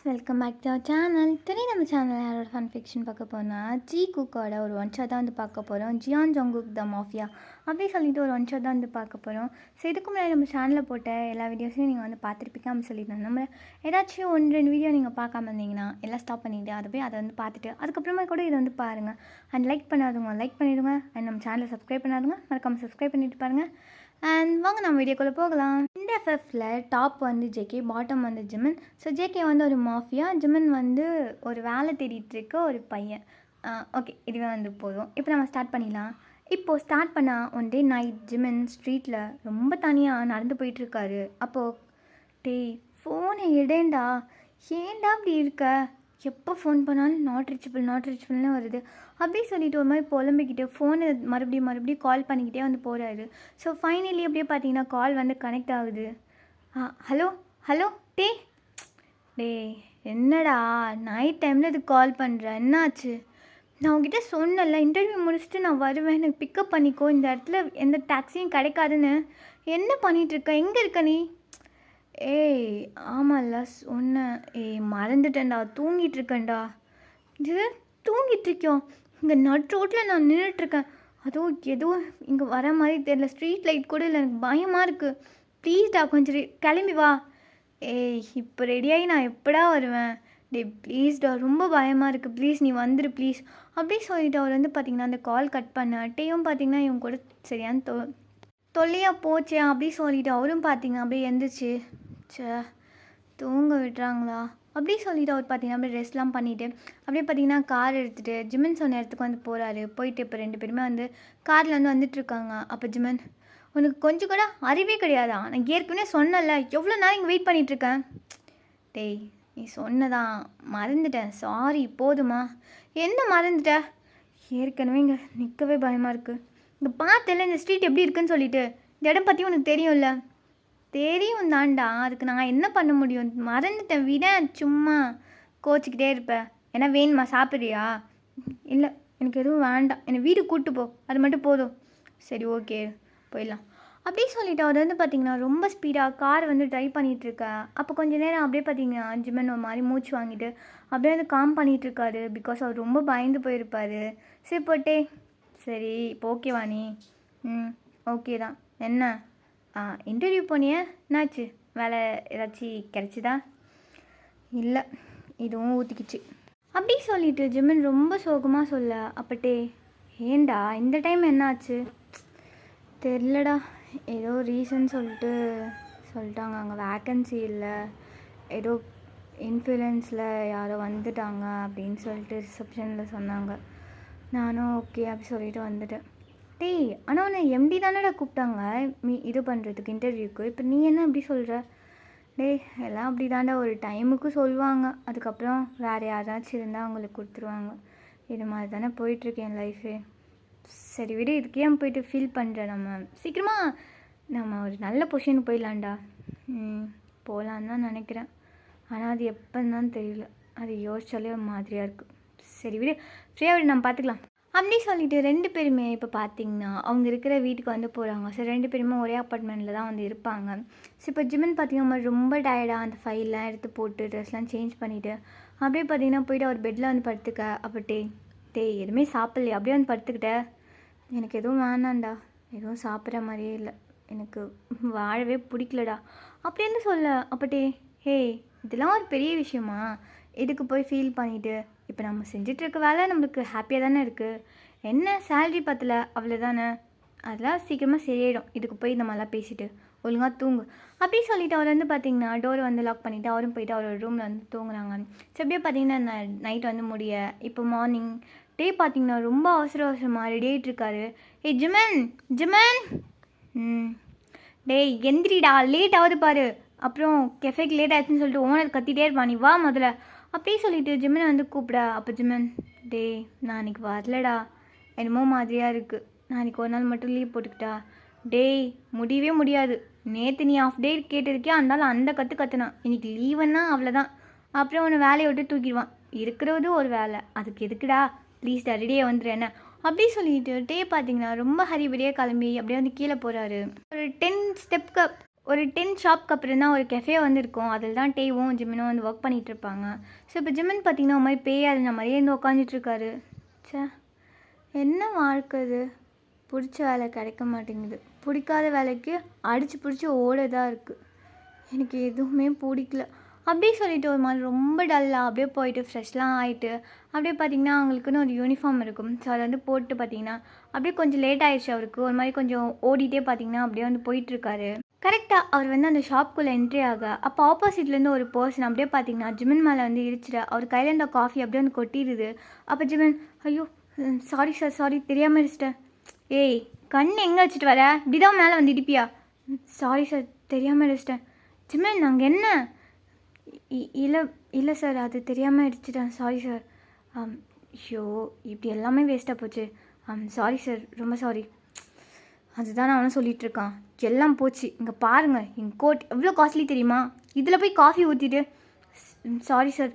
Welcome back to our channel. today நம்ம சேனலில் யாரோட ஃபன் ஃபிக்ஷன் பார்க்க போகிறோம்னா ஜி குக்கோட ஒரு ஒன் ஷாட் தான் வந்து பார்க்க போகிறோம். ஜியான் ஜங்குக் த மாஃபியா அப்படி சொல்லிட்டு ஒரு ஒன் ஷாட் தான் வந்து பார்க்க போகிறோம். ஸோ இதுக்கு முன்னாடி நம்ம சேனலில் போட்ட எல்லா வீடியோஸையும் நீங்கள் வந்து பார்த்துருப்பீங்க அப்படின்னு சொல்லியிருந்தோம். நம்ம ஏதாச்சும் 1-2 வீடியோ நீங்கள் பார்க்காம இருந்தீங்கன்னா எல்லாம் ஸ்டாப் பண்ணிவிட்டு அதை வந்து பார்த்துட்டு அதுக்கப்புறமா கூட இதை வந்து பாருங்கள். அண்ட் லைக் பண்ணாதவங்க லைக் பண்ணிவிடுங்க. அண்ட் நம்ம சேனலை சப்ஸ்கிரைப் பண்ணாதவங்க மறக்காமல் சப்ஸ்கிரைப் பண்ணிட்டு பாருங்கள். அண்ட் வாங்க நம்ம வீடியோக்குள்ளே போகலாம். இந்த எஃப்எஃப்ல டாப் வந்து ஜேகே, பாட்டம் வந்து ஜிமின். ஸோ ஜேகே வந்து ஒரு மாஃபியா, ஜிமின் வந்து ஒரு வேலை தேடிட்டு இருக்க ஒரு பையன். ஓகே, இதுவே வந்து போதும். இப்போ நம்ம ஸ்டார்ட் பண்ணிடலாம். இப்போது ஸ்டார்ட் பண்ணால் ஒன் டே நைட் ஜிமின் ஸ்ட்ரீட்டில் ரொம்ப தனியாக நடந்து போயிட்டுருக்காரு. அப்போது டேய் ஃபோனை இடேண்டா, ஏண்டா அப்படி இருக்க, எப்போ ஃபோன் பண்ணாலும் நாட் ரீச்சபிள்னு வருது அப்படி சொல்லிட்டு ஒரு மாதிரி புலம்பிக்கிட்டு ஃபோனை மறுபடியும் கால் பண்ணிக்கிட்டே வந்து போகிறாரு. ஸோ ஃபைனலி அப்படியே பார்த்தீங்கன்னா கால் வந்து கனெக்ட் ஆகுது. ஹலோ டே என்னடா நைட் டைமில் இது கால் பண்ணுறேன், என்னாச்சு? நான் உங்ககிட்ட சொன்னல இன்டர்வியூ முடிச்சுட்டு நான் வருவேன், எனக்கு பிக்கப் பண்ணிக்கோ, இந்த இடத்துல எந்த டாக்ஸியும் கிடைக்காதுன்னு. என்ன பண்ணிகிட்ருக்க, எங்கே இருக்க நீ? ஏய் ஆமாம்ல சொன்னேன். மறந்துட்டேன்டா, தூங்கிட்டுருக்கேன்டா. இது தூங்கிட்டுருக்கோம், இங்கே நட் ரோட்டில் நான் நின்றுட்டுருக்கேன். அதுவும் ஏதோ இங்கே வர மாதிரி தெரியல, ஸ்ட்ரீட் லைட் கூட இல்லை, எனக்கு பயமாக இருக்குது. ப்ளீஸ்டா கொஞ்சம் கிளம்பி வா. இப்போ ரெடியாகி நான் எப்படா வருவேன்? ப்ளீஸ்டா, ரொம்ப பயமாக இருக்குது, ப்ளீஸ் நீ வந்துடு ப்ளீஸ் அப்படி சொல்லிட்டு அவர் வந்து பார்த்திங்கன்னா அந்த கால் கட் பண்ண டேயும் பார்த்திங்கன்னா இவங்க கூட சரியான தொல்லையாக போச்சே அப்படி சொல்லிவிட்டு அவரும் பார்த்திங்க அப்படியே எந்திரிச்சு தூங்க விட்டுறாங்களா அப்படி சொல்லிவிட்டு அவர் பார்த்திங்கன்னா அப்படியே ரெஸ்ட்லாம் பண்ணிவிட்டு அப்படியே பார்த்திங்கன்னா கார் எடுத்துகிட்டு ஜிமின் சொன்ன இடத்துக்கு வந்து போகிறாரு. போயிட்டு இப்போ 2 பேருமே வந்து காரில் வந்து வந்துட்டுருக்காங்க. அப்போ ஜிமின், உனக்கு கொஞ்சம் கூட அறிவே கிடையாதா? நான் ஏற்கனவே சொன்னல எவ்வளோ நேரம் இங்கே வெயிட் பண்ணிகிட்ருக்கேன். டேய் நீ சொன்னதான் மறந்துட்டேன், சாரி போதுமா? என்ன மறந்துட்ட? ஏற்கனவே இங்கே நிற்கவே பயமாக இருக்குது. இங்கே பார்த்தல இந்த ஸ்ட்ரீட் எப்படி இருக்குன்னு சொல்லிட்டு, இந்த இடம் பற்றி உனக்கு தெரியும்ல? தெரியும் தான்டா, அதுக்கு நான் என்ன பண்ண முடியும்? மறந்துட்டேன் விட, சும்மா கோச்சிக்கிட்டே இருப்பேன். ஏன்னா வேணுமா, சாப்பிட்றியா? இல்லை எனக்கு எதுவும் வேண்டாம், என்னை வீடு கூப்பிட்டு போ, அது மட்டும் போதும். சரி ஓகே போயிடலாம் அப்படியே சொல்லிவிட்டு அவர் வந்து பார்த்திங்கன்னா ரொம்ப ஸ்பீடாக கார் வந்து ட்ரைவ் பண்ணிகிட்ருக்கேன். அப்போ கொஞ்சம் நேரம் அப்படியே பார்த்திங்கன்னா ஜிமன் ஒரு மாதிரி மூச்சு வாங்கிட்டு அப்படியே வந்து காம் பண்ணிகிட்ருக்காரு. பிகாஸ் அவர் ரொம்ப பயந்து போயிருப்பார். சரி போட்டே, சரி இப்போ ஓகேவா நீ? ஓகே தான். என்ன இன்டர்வியூ போனியே, என்னாச்சு? வேலை ஏதாச்சும் கிடச்சிதா? இல்லை, இதுவும் ஊற்றிக்கிச்சு அப்படி சொல்லிவிட்டு ஜிமின் ரொம்ப சோகமாக சொல்ல. அப்பட்டே ஏண்டா இந்த டைம் என்னாச்சு? தெரிலடா, ஏதோ ரீசன் சொல்லிட்டாங்க, அங்கே வேக்கன்சி இல்லை, ஏதோ இன்ஃப்ளூயன்ஸில் யாரோ வந்துட்டாங்க அப்படின்னு சொல்லிட்டு ரிசப்ஷனில் சொன்னாங்க. நானும் ஓகே அப்படி சொல்லிட்டு வந்துட்டேன். டேய் ஆனால் உன்னை எம்டி தானடா கூப்பிட்டாங்க இது பண்ணுறதுக்கு, இன்டர்வியூக்கு. இப்போ நீ என்ன அப்படி சொல்கிற? டேய் எல்லாம் அப்படி தாண்டா, ஒரு டைமுக்கு சொல்லுவாங்க, அதுக்கப்புறம் வேறு யாராச்சும் இருந்தால் அவங்களுக்கு கொடுத்துருவாங்க. இது மாதிரி தானே போயிட்டுருக்கு என் லைஃபு. சரி விடு, இதுக்கு ஏன் போயிட்டு ஃபீல் பண்ணுற? நம்ம சீக்கிரமாக நம்ம ஒரு நல்ல பொசிஷனுக்கு போயிடலான்டா. போகலான்னு தான் நினைக்கிறேன், ஆனால் அது எப்போன்னு தான் தெரியல. அது யோசிச்சாலே ஒரு மாதிரியாக இருக்குது. சரி விடு, ஃப்ரீயாக விடு, நம்ம பார்த்துக்கலாம் அப்படி சொல்லிவிட்டு 2 பேருமே இப்போ பார்த்திங்கன்னா அவங்க இருக்கிற வீட்டுக்கு வந்து போகிறாங்க. ஸோ 2 பேருமே ஒரே அப்பார்ட்மெண்ட்டில் தான் வந்து இருப்பாங்க. ஸோ இப்போ ஜிமின் பார்த்திங்கன்னா ரொம்ப டயர்டாக அந்த ஃபைல்லாம் எடுத்து போட்டு ட்ரெஸ்லாம் சேஞ்ச் பண்ணிவிட்டு அப்படியே பார்த்திங்கன்னா போய்ட்டு அவர் பெட்டில் வந்து படுத்துக்க. அப்போ டேய் எதுவுமே சாப்பிட்லையே, அப்படியே வந்து படுத்துக்கிட்ட? எனக்கு எதுவும் வேணாண்டா, எதுவும் சாப்பிட்ற மாதிரியே இல்லை, எனக்கு வாழவே பிடிக்கலடா அப்படின்னு சொல்ல. அப்பட்டே இதெல்லாம் ஒரு பெரிய விஷயமா? இதுக்கு போய் ஃபீல் பண்ணிவிட்டு, இப்போ நம்ம செஞ்சிட்ருக்க வேலை நம்மளுக்கு ஹாப்பியாக தானே இருக்குது. என்ன சேலரி பத்தல அவ்வளோதானே, அதெல்லாம் சீக்கிரமாக சரியாயிடும். இதுக்கு போய் இந்த மாதிரிலாம் பேசிவிட்டு ஒழுங்காக தூங்கு அப்படி சொல்லிவிட்டு அவர் வந்து பார்த்திங்கன்னா டோரை வந்து லாக் பண்ணிவிட்டு அவரும் போயிட்டு அவரோட ரூமில் வந்து தூங்குறாங்க. ஸோ அப்படியே பார்த்திங்கன்னா நைட் வந்து முடிய இப்போ மார்னிங் டே பார்த்திங்கன்னா ரொம்ப அவசரமாக ரெடி ஆகிட்டுருக்காரு. ஜிமன் டேய் எந்திரிடா, லேட் ஆகுது பாரு, அப்புறம் கெஃபேக்கு லேட் ஆச்சுன்னு சொல்லிட்டு ஓனர் கத்திட்டே இருப்பான், நீ வா முதல்ல அப்படியே சொல்லிவிட்டு ஜிமினை வந்து கூப்பிட. அப்போ ஜிமன், டேய் நான் அன்றைக்கி வரலடா, என்னமோ மாதிரியாக இருக்குது, நான் அன்றைக்கி ஒரு நாள் மட்டும் லீவ் போட்டுக்கிட்டா. டேய் முடியவே முடியாது, நேற்று நீ ஆஃப் டே கேட்டிருக்கியா, இருந்தாலும் அந்த கற்றுனான், இன்றைக்கி லீவுன்னா அவ்வளோதான், அப்புறம் ஒன்று வேலையை விட்டு தூக்கிடுவான். இருக்கிறது ஒரு வேலை, அதுக்கு எதுக்குடா, ப்ளீஸ்டா ரெடியாக வந்துடு என்ன அப்படி சொல்லிட்டு டே பார்த்திங்கன்னா ரொம்ப ஹரிபரியாக கிளம்பி அப்படியே வந்து கீழே போகிறாரு. ஒரு 10 ஸ்டெப்க்கு ஒரு 10 ஷாப்க்கு அப்புறம் தான் ஒரு கெஃபே வந்து இருக்கும். அதில் தான் டேவும் ஜிமினும் வந்து ஒர்க் பண்ணிகிட்ருப்பாங்க. ஸோ இப்போ ஜிமின் பார்த்திங்கன்னா ஒரு மாதிரி பேயா இருந்த மாதிரியே இருந்து உட்காந்துட்ருக்காரு. ச்சே, என்ன வாழ்க்கை இது! பிடிச்ச வேலை கிடைக்க மாட்டேங்குது, பிடிக்காத வேலைக்கு அடித்து பிடிச்சி ஓட தான் இருக்குது. எனக்கு எதுவுமே பிடிக்கல. அப்படியே சொல்லிவிட்டு ஒரு மாதிரி ரொம்ப டல்லாக அப்படியே போயிட்டு ஃப்ரெஷ்லாம் ஆகிட்டு அப்படியே பார்த்திங்கன்னா அவங்களுக்குன்னு ஒரு யூனிஃபார்ம் இருக்கும். ஸோ அதை வந்து போட்டு பார்த்திங்கன்னா அப்படியே கொஞ்சம் லேட் ஆகிடுச்சு அவருக்கு. ஒரு மாதிரி கொஞ்சம் ஓடிட்டே பார்த்திங்கன்னா அப்படியே வந்து போயிட்டுருக்காரு. கரெக்டாக அவர் வந்து அந்த ஷாப்புக்குள்ளே என்ட்ரி ஆக அப்போ ஆப்போசிட்லேருந்து ஒரு பர்சன் அப்படியே பார்த்திங்கன்னா ஜிமின் மேலே வந்து இடிச்சிட அவர் கையில் இருந்த காஃபி அப்படியே வந்து கொட்டிடுது. அப்போ ஜிமின், ஐயோ சாரி சார், சாரி, தெரியாமல் இடிச்சிட்டேன். ஏய், கண் எங்கே வச்சுட்டு வர? இப்படி தான் மேலே வந்து இடிப்பியா? சாரி சார், தெரியாமல் இடிச்சிட்டேன். ஜிமின், நாங்கள் என்ன? இல்லை இல்லை சார், அது தெரியாமல் இடிச்சிட்டேன், சாரி சார். ஐயோ, இப்படி எல்லாமே வேஸ்ட்டாக போச்சு. சாரி சார், ரொம்ப சாரி. அதுதான் அவனும் சொல்லிகிட்ருக்கான். எல்லாம் போச்சு, இங்கே பாருங்கள், எங்கள் கோட் எவ்வளோ காஸ்ட்லி தெரியுமா? இதில் போய் காஃபி ஊற்றிட்டு. சாரி சார்,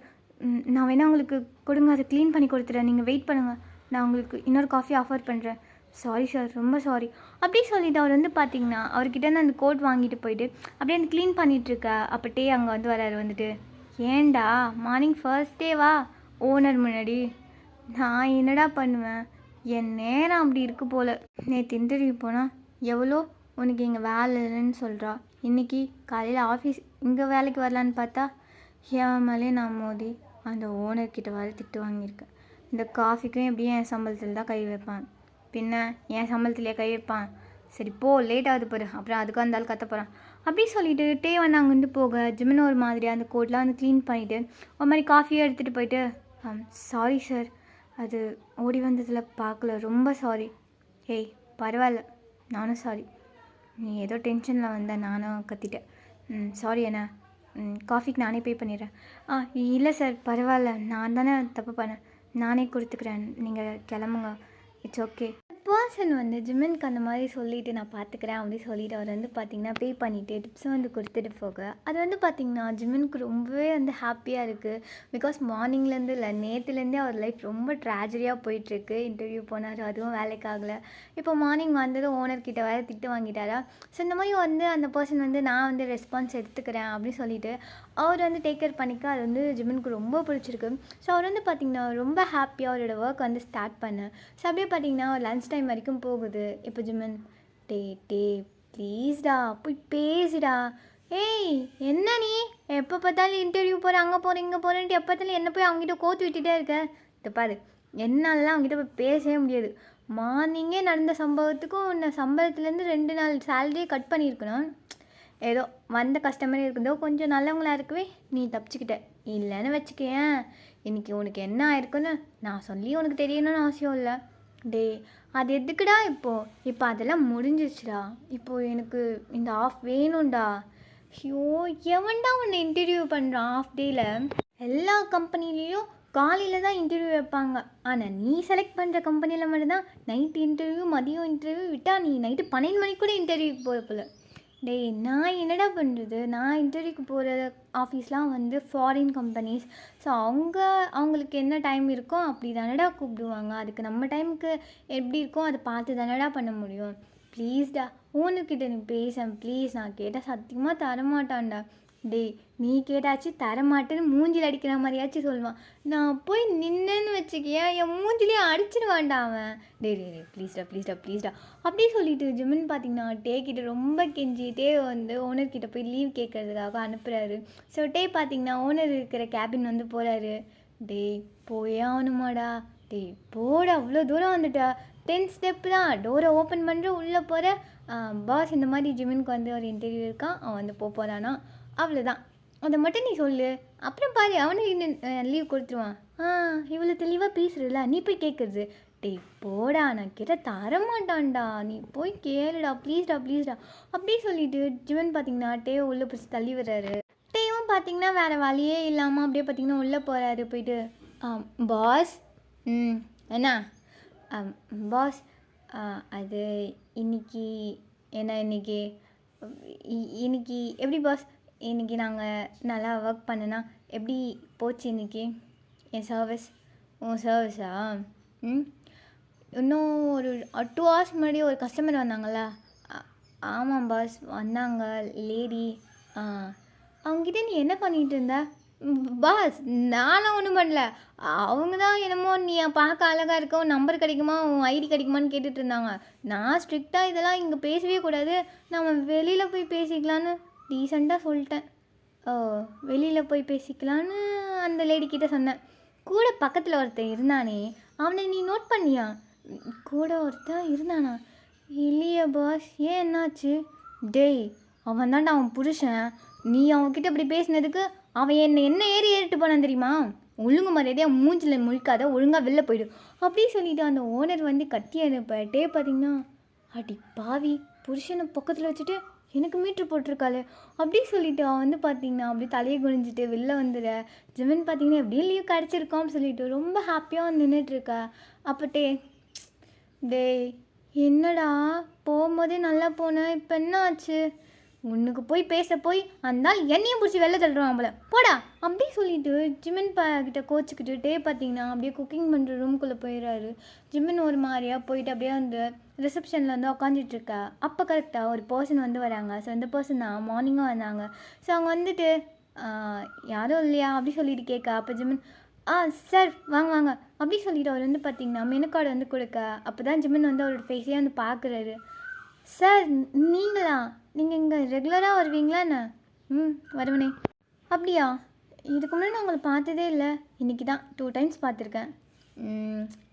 நான் வேணால் உங்களுக்கு கொடுங்க, அதை க்ளீன் பண்ணி கொடுத்துட்றேன், நீங்கள் வெயிட் பண்ணுங்கள், நான் உங்களுக்கு இன்னொரு காஃபி ஆஃபர் பண்ணுறேன். சாரி சார், ரொம்ப சாரி. அப்படியே சொல்லிவிட்டு அவர் வந்து பார்த்திங்கன்னா அவர்கிட்டேருந்து அந்த கோட் வாங்கிட்டு போயிட்டு அப்படியே அந்த க்ளீன் பண்ணிகிட்ருக்க அப்போ டே அங்கே வந்து வராரு. வந்துட்டு, ஏன்டா மார்னிங் ஃபர்ஸ்ட் டேவா ஓனர் முன்னாடி நான் என்னடா பண்ணுவேன்? என் நேரம் அப்படி இருக்கு போல். நேற்று இன்டர்வியூ போனால் எவ்வளோ உனக்கு இங்கே வேலை இல்லைன்னு சொல்கிறா. இன்றைக்கி காலையில் ஆஃபீஸ் இங்கே வேலைக்கு வரலான்னு பார்த்தா என் மேலே நான் மோதி அந்த ஓனர்கிட்ட வர திட்டு வாங்கியிருக்கேன். இந்த காஃபிக்கும் எப்படியும் என் சம்பளத்தில் தான் கை வைப்பான். பின்ன என் சம்பளத்துலேயே கை வைப்பான்? சரி போ, லேட் ஆகுது பாரு, அப்புறம் அதுக்கு அந்த ஆள் கத்த போகிறான். அப்படி சொல்லிவிட்டு டே வந்து அங்கேருந்து போக ஜிமின் ஒரு மாதிரியாக அந்த கோட்லாம் வந்து க்ளீன் பண்ணிவிட்டு ஒரு மாதிரி காஃபியை எடுத்துகிட்டு போயிட்டு, சாரி சார், அது ஓடி வந்ததில் பார்க்கல, ரொம்ப சாரி. ஏய் பரவாயில்ல, நானும் சாரி. நீ ஏதோ டென்ஷனில் வந்த, நானும் கத்திட்டேன். சாரி அண்ணா, காஃபிக்கு நானே பே பண்ணிடுறேன். இல்லை சார், பரவாயில்ல, நான் தானே தப்பு பண்ணேன், நானே கொடுத்துக்கிறேன், நீங்கள் கிளம்புங்க, இட்ஸ் ஓகே. பர்சன் வந்து ஜிமினுக்கு அந்த மாதிரி சொல்லிவிட்டு நான் பார்த்துக்கிறேன் அப்படின்னு சொல்லிவிட்டு அவர் வந்து பார்த்திங்கன்னா பே பண்ணிவிட்டு டிப்ஸும் வந்து கொடுத்துட்டு போக அது வந்து பார்த்திங்கன்னா ஜிமினுக்கு ரொம்பவே வந்து ஹாப்பியாக இருக்குது. பிகாஸ் மார்னிங்லேருந்து இல்லை நேற்றுலேருந்தே அவர் லைஃப் ரொம்ப ட்ராஜடியாக போயிட்டுருக்கு. இன்டர்வியூ போனார், அதுவும் வேலைக்கு ஆகலை. இப்போ மார்னிங் வந்தது ஓனர்கிட்ட வேறு திட்டு வாங்கிட்டாரா. ஸோ இந்த மாதிரி வந்து அந்த பர்சன் வந்து நான் வந்து ரெஸ்பான்ஸ் எடுத்துக்கிறேன் அப்படின்னு சொல்லிவிட்டு அவர் வந்து டேக் கேர் பண்ணிக்க அது வந்து ஜிமினுக்கு ரொம்ப பிடிச்சிருக்கு. ஸோ அவர் வந்து பார்த்திங்கன்னா ரொம்ப ஹாப்பியாக அவரோட ஒர்க் வந்து ஸ்டார்ட் பண்ணேன். ஸோ அப்படியே பார்த்திங்கன்னா லன்ச் டைம் வரைக்கும் போகுது. இப்போ ஜிமின், டே ப்ளீஸ்டா போய் பேசுடா. ஏய் என்ன நீ எப்போ பார்த்தாலும் இன்டர்வியூ போகிற, அங்கே போகிற, இங்கே போகிறேன்ட்டு எப்போ பார்த்தாலும் என்ன போய் அவங்ககிட்ட கோத்து விட்டுட்டே இருக்க. இதை பாரு, என்னாலலாம் அவங்ககிட்ட போய் பேசவே முடியாது. மார்னிங்கே நடந்த சம்பவத்துக்கும் உன்னை சம்பளத்துலேருந்து 2 நாள் சேலரியே கட் பண்ணியிருக்கணும். ஏதோ வந்த கஸ்டமரே இருக்குதோ கொஞ்சம் நல்லவங்களாக இருக்கவே நீ தப்பிச்சுக்கிட்ட. இல்லைன்னு வச்சுக்கேன், இன்றைக்கி உனக்கு என்ன ஆயிருக்குன்னு நான் சொல்லி உனக்கு தெரியணும்னு அவசியம் இல்லை. டே அது எதுக்குடா இப்போ அதெல்லாம் முடிஞ்சிச்சுடா. இப்போது எனக்கு இந்த ஆஃப் வேணும்டா. ஐயோ, எவன்டா உன்னை இன்டர்வியூ பண்ணுறான் ஆஃப் டேயில்? எல்லா கம்பெனிலேயும் காலையில் தான் இன்டர்வியூ வைப்பாங்க. ஆனால் நீ செலக்ட் பண்ணுற கம்பெனியில் மட்டும்தான் நைட்டு இன்டர்வியூ, மதியம் இன்டர்வியூ, விட்டால் நீ நைட்டு 12 மணிக்கு கூட இன்டர்வியூக்கு போகிற போல. டேய் நான் என்னடா பண்ணுறது? நான் இன்டர்வியூக்கு போகிற ஆஃபீஸ்லாம் வந்து ஃபாரின் கம்பெனிஸ். ஸோ அவங்களுக்கு என்ன டைம் இருக்கோ அப்படி தானடா கூப்பிடுவாங்க. அதுக்கு நம்ம டைமுக்கு எப்படி இருக்கோ அதை பார்த்து தானடா பண்ண முடியும். ப்ளீஸ்டா ஓனர்கிட்ட நீ பேசேன் ப்ளீஸ். நான் கேட்டால் சத்தியமாக தரமாட்டான்டா. டேய் நீ கேட்டாச்சு தரமாட்டேன்னு மூஞ்சில் அடிக்கிற மாதிரியாச்சும் சொல்லுவான். நான் போய் நின்னுன்னு வச்சுக்கியா என் மூஞ்சிலே அடிச்சிடுவான்டா அவன். டே ப்ளீஸ்டா அப்படியே சொல்லிட்டு ஜிமின் பார்த்திங்கன்னா டே கிட்ட ரொம்ப கெஞ்சி டே வந்து ஓனர்கிட்ட போய் லீவ் கேட்கறதுக்காக அனுப்புகிறாரு. ஸோ டே பார்த்திங்கன்னா ஓனர் இருக்கிற கேபின் வந்து போகிறாரு. டேய் போயே ஆகணுமாடா? டேய் போடா, அவ்வளோ தூரம் வந்துட்டா, 10 ஸ்டெப்பு தான், டோரை ஓப்பன் பண்ணுற உள்ளே போகிற. பாஸ் இந்த மாதிரி ஜிமினுக்கு வந்து ஒரு இன்டர்வியூ இருக்கான், அவன் வந்து போகிறானா, அவ்வளோதான், அதை மட்டும் நீ சொல்லு, அப்புறம் பாரு அவனுக்கு லீவ் கொடுத்துருவான். இவ்வளோ தெளிவாக பேசுகிறல, நீ போய் கேட்குறது. டேய் போடா, நான் கேட்டால் தரமாட்டான்டா, நீ போய் கேளுடா ப்ளீஸ்டா அப்படி சொல்லிட்டு ஜிவன் பார்த்திங்கன்னா டே உள்ளே பிடிச்சி தள்ளி விடுறாரு. டேவும் பார்த்திங்கன்னா வேறு வழியே இல்லாமல் அப்படியே பார்த்திங்கன்னா உள்ளே போகிறாரு. போயிட்டு பாஸ், என்ன பாஸ், அது இன்னைக்கு எப்படி பாஸ், இன்றைக்கி நாங்கள் நல்லா ஒர்க் பண்ணனா எப்படி போச்சு இன்றைக்கி என் சர்வீஸ்? உன் சர்வீஸா? இன்னும் ஒரு 2 hours முன்னாடி ஒரு கஸ்டமர் வந்தாங்களா, ஆமாம் பாஸ் வந்தாங்க லேடி. ஆ அவங்ககிட்ட நீ என்ன பண்ணிகிட்டு இருந்த? பாஸ் நானும் ஒன்றும் பண்ணல. அவங்க தான் என்னமோ நீ பார்க்க அழகாக இருக்க, உன் நம்பர் கிடைக்குமா, உன் ஐடி கிடைக்குமான்னு கேட்டுட்டு இருந்தாங்க. நான் ஸ்ட்ரிக்டாக இதெல்லாம் இங்கே பேசவே கூடாது, நம்ம வெளியில் போய் பேசிக்கலான்னு டீசெண்டாக சொல்லிட்டேன். ஓ, வெளியில் போய் பேசிக்கலான்னு அந்த லேடிக்கிட்ட சொன்னேன். கூட பக்கத்தில் ஒருத்தன் இருந்தானே, அவனை நீ நோட் பண்ணியா? கூட ஒருத்தன் இருந்தானா? இல்லையே பாஸ். ஏன் என்னாச்சு? டேய், அவன் தான்டா அவன் புருஷன். நீ அவன்கிட்ட இப்படி பேசினதுக்கு அவன் என்ன ஏறி ஏறிட்டு போனான் தெரியுமா? ஒழுங்கு மரியாதையாக மூஞ்சில் முழிக்காத, ஒழுங்காக வெளில போயிடு அப்படி சொல்லிவிட்டு அந்த ஓனர் வந்து கத்தி அனுப்பட்டே பார்த்தீங்கன்னா, அடி பாவி, புருஷனை பக்கத்தில் வச்சுட்டு எனக்கு மீட்ரு போட்டிருக்காளே அப்படி சொல்லிவிட்டு அவன் வந்து பார்த்தீங்கன்னா அப்படி தலையை குனிஞ்சிட்டு வெளில வந்துட. ஜிமின் பார்த்தீங்கன்னா எப்படியும் லீவ் கிடச்சிருக்கான்னு சொல்லிட்டு ரொம்ப ஹாப்பியாக வந்து நின்றுட்டுருக்கா. அப்பட்டே டேய் என்னடா போகும்போதே நல்லா போனேன், இப்போ என்ன ஆச்சு? உன்னுக்கு போய் பேச போய் அந்த என்னையும் பிடிச்சி வெளில தள்ளுறான் போல, போடா அப்படி சொல்லிட்டு ஜிமின் கிட்ட கோச்சிக்கிட்டு பார்த்தீங்கன்னா அப்படியே குக்கிங் பண்ணுற ரூம்குள்ளே போயிடுறாரு. ஜிமின் ஒரு மாதிரியாக போயிட்டு அப்படியே வந்து ரிசப்ஷனில் வந்து உட்காந்துட்ருக்கா. அப்போ கரெக்டாக ஒரு பர்சன் வந்து வராங்க. ஸோ அந்த பர்சன் தான் மார்னிங்காக வந்தாங்க. ஸோ அவங்க வந்துட்டு யாரும் இல்லையா அப்படி சொல்லிட்டு கேட்க. அப்போ ஜிமின் சார் வாங்க வாங்க அப்படி சொல்லிட்டு அவர் வந்து பார்த்தீங்கன்னா மெனு கார்டு வந்து கொடுக்க. அப்போ தான் ஜிமின் வந்து அவரோட ஃபேஸே வந்து பார்க்குறாரு. சார் நீங்களா? நீங்கள் இங்கே ரெகுலராக வருவீங்களா என்ன? வருவனே. அப்படியா? இதுக்கு முன்னாடி நான் உங்களை பார்த்ததே இல்லை, இன்றைக்கி தான் 2 times பார்த்துருக்கேன்.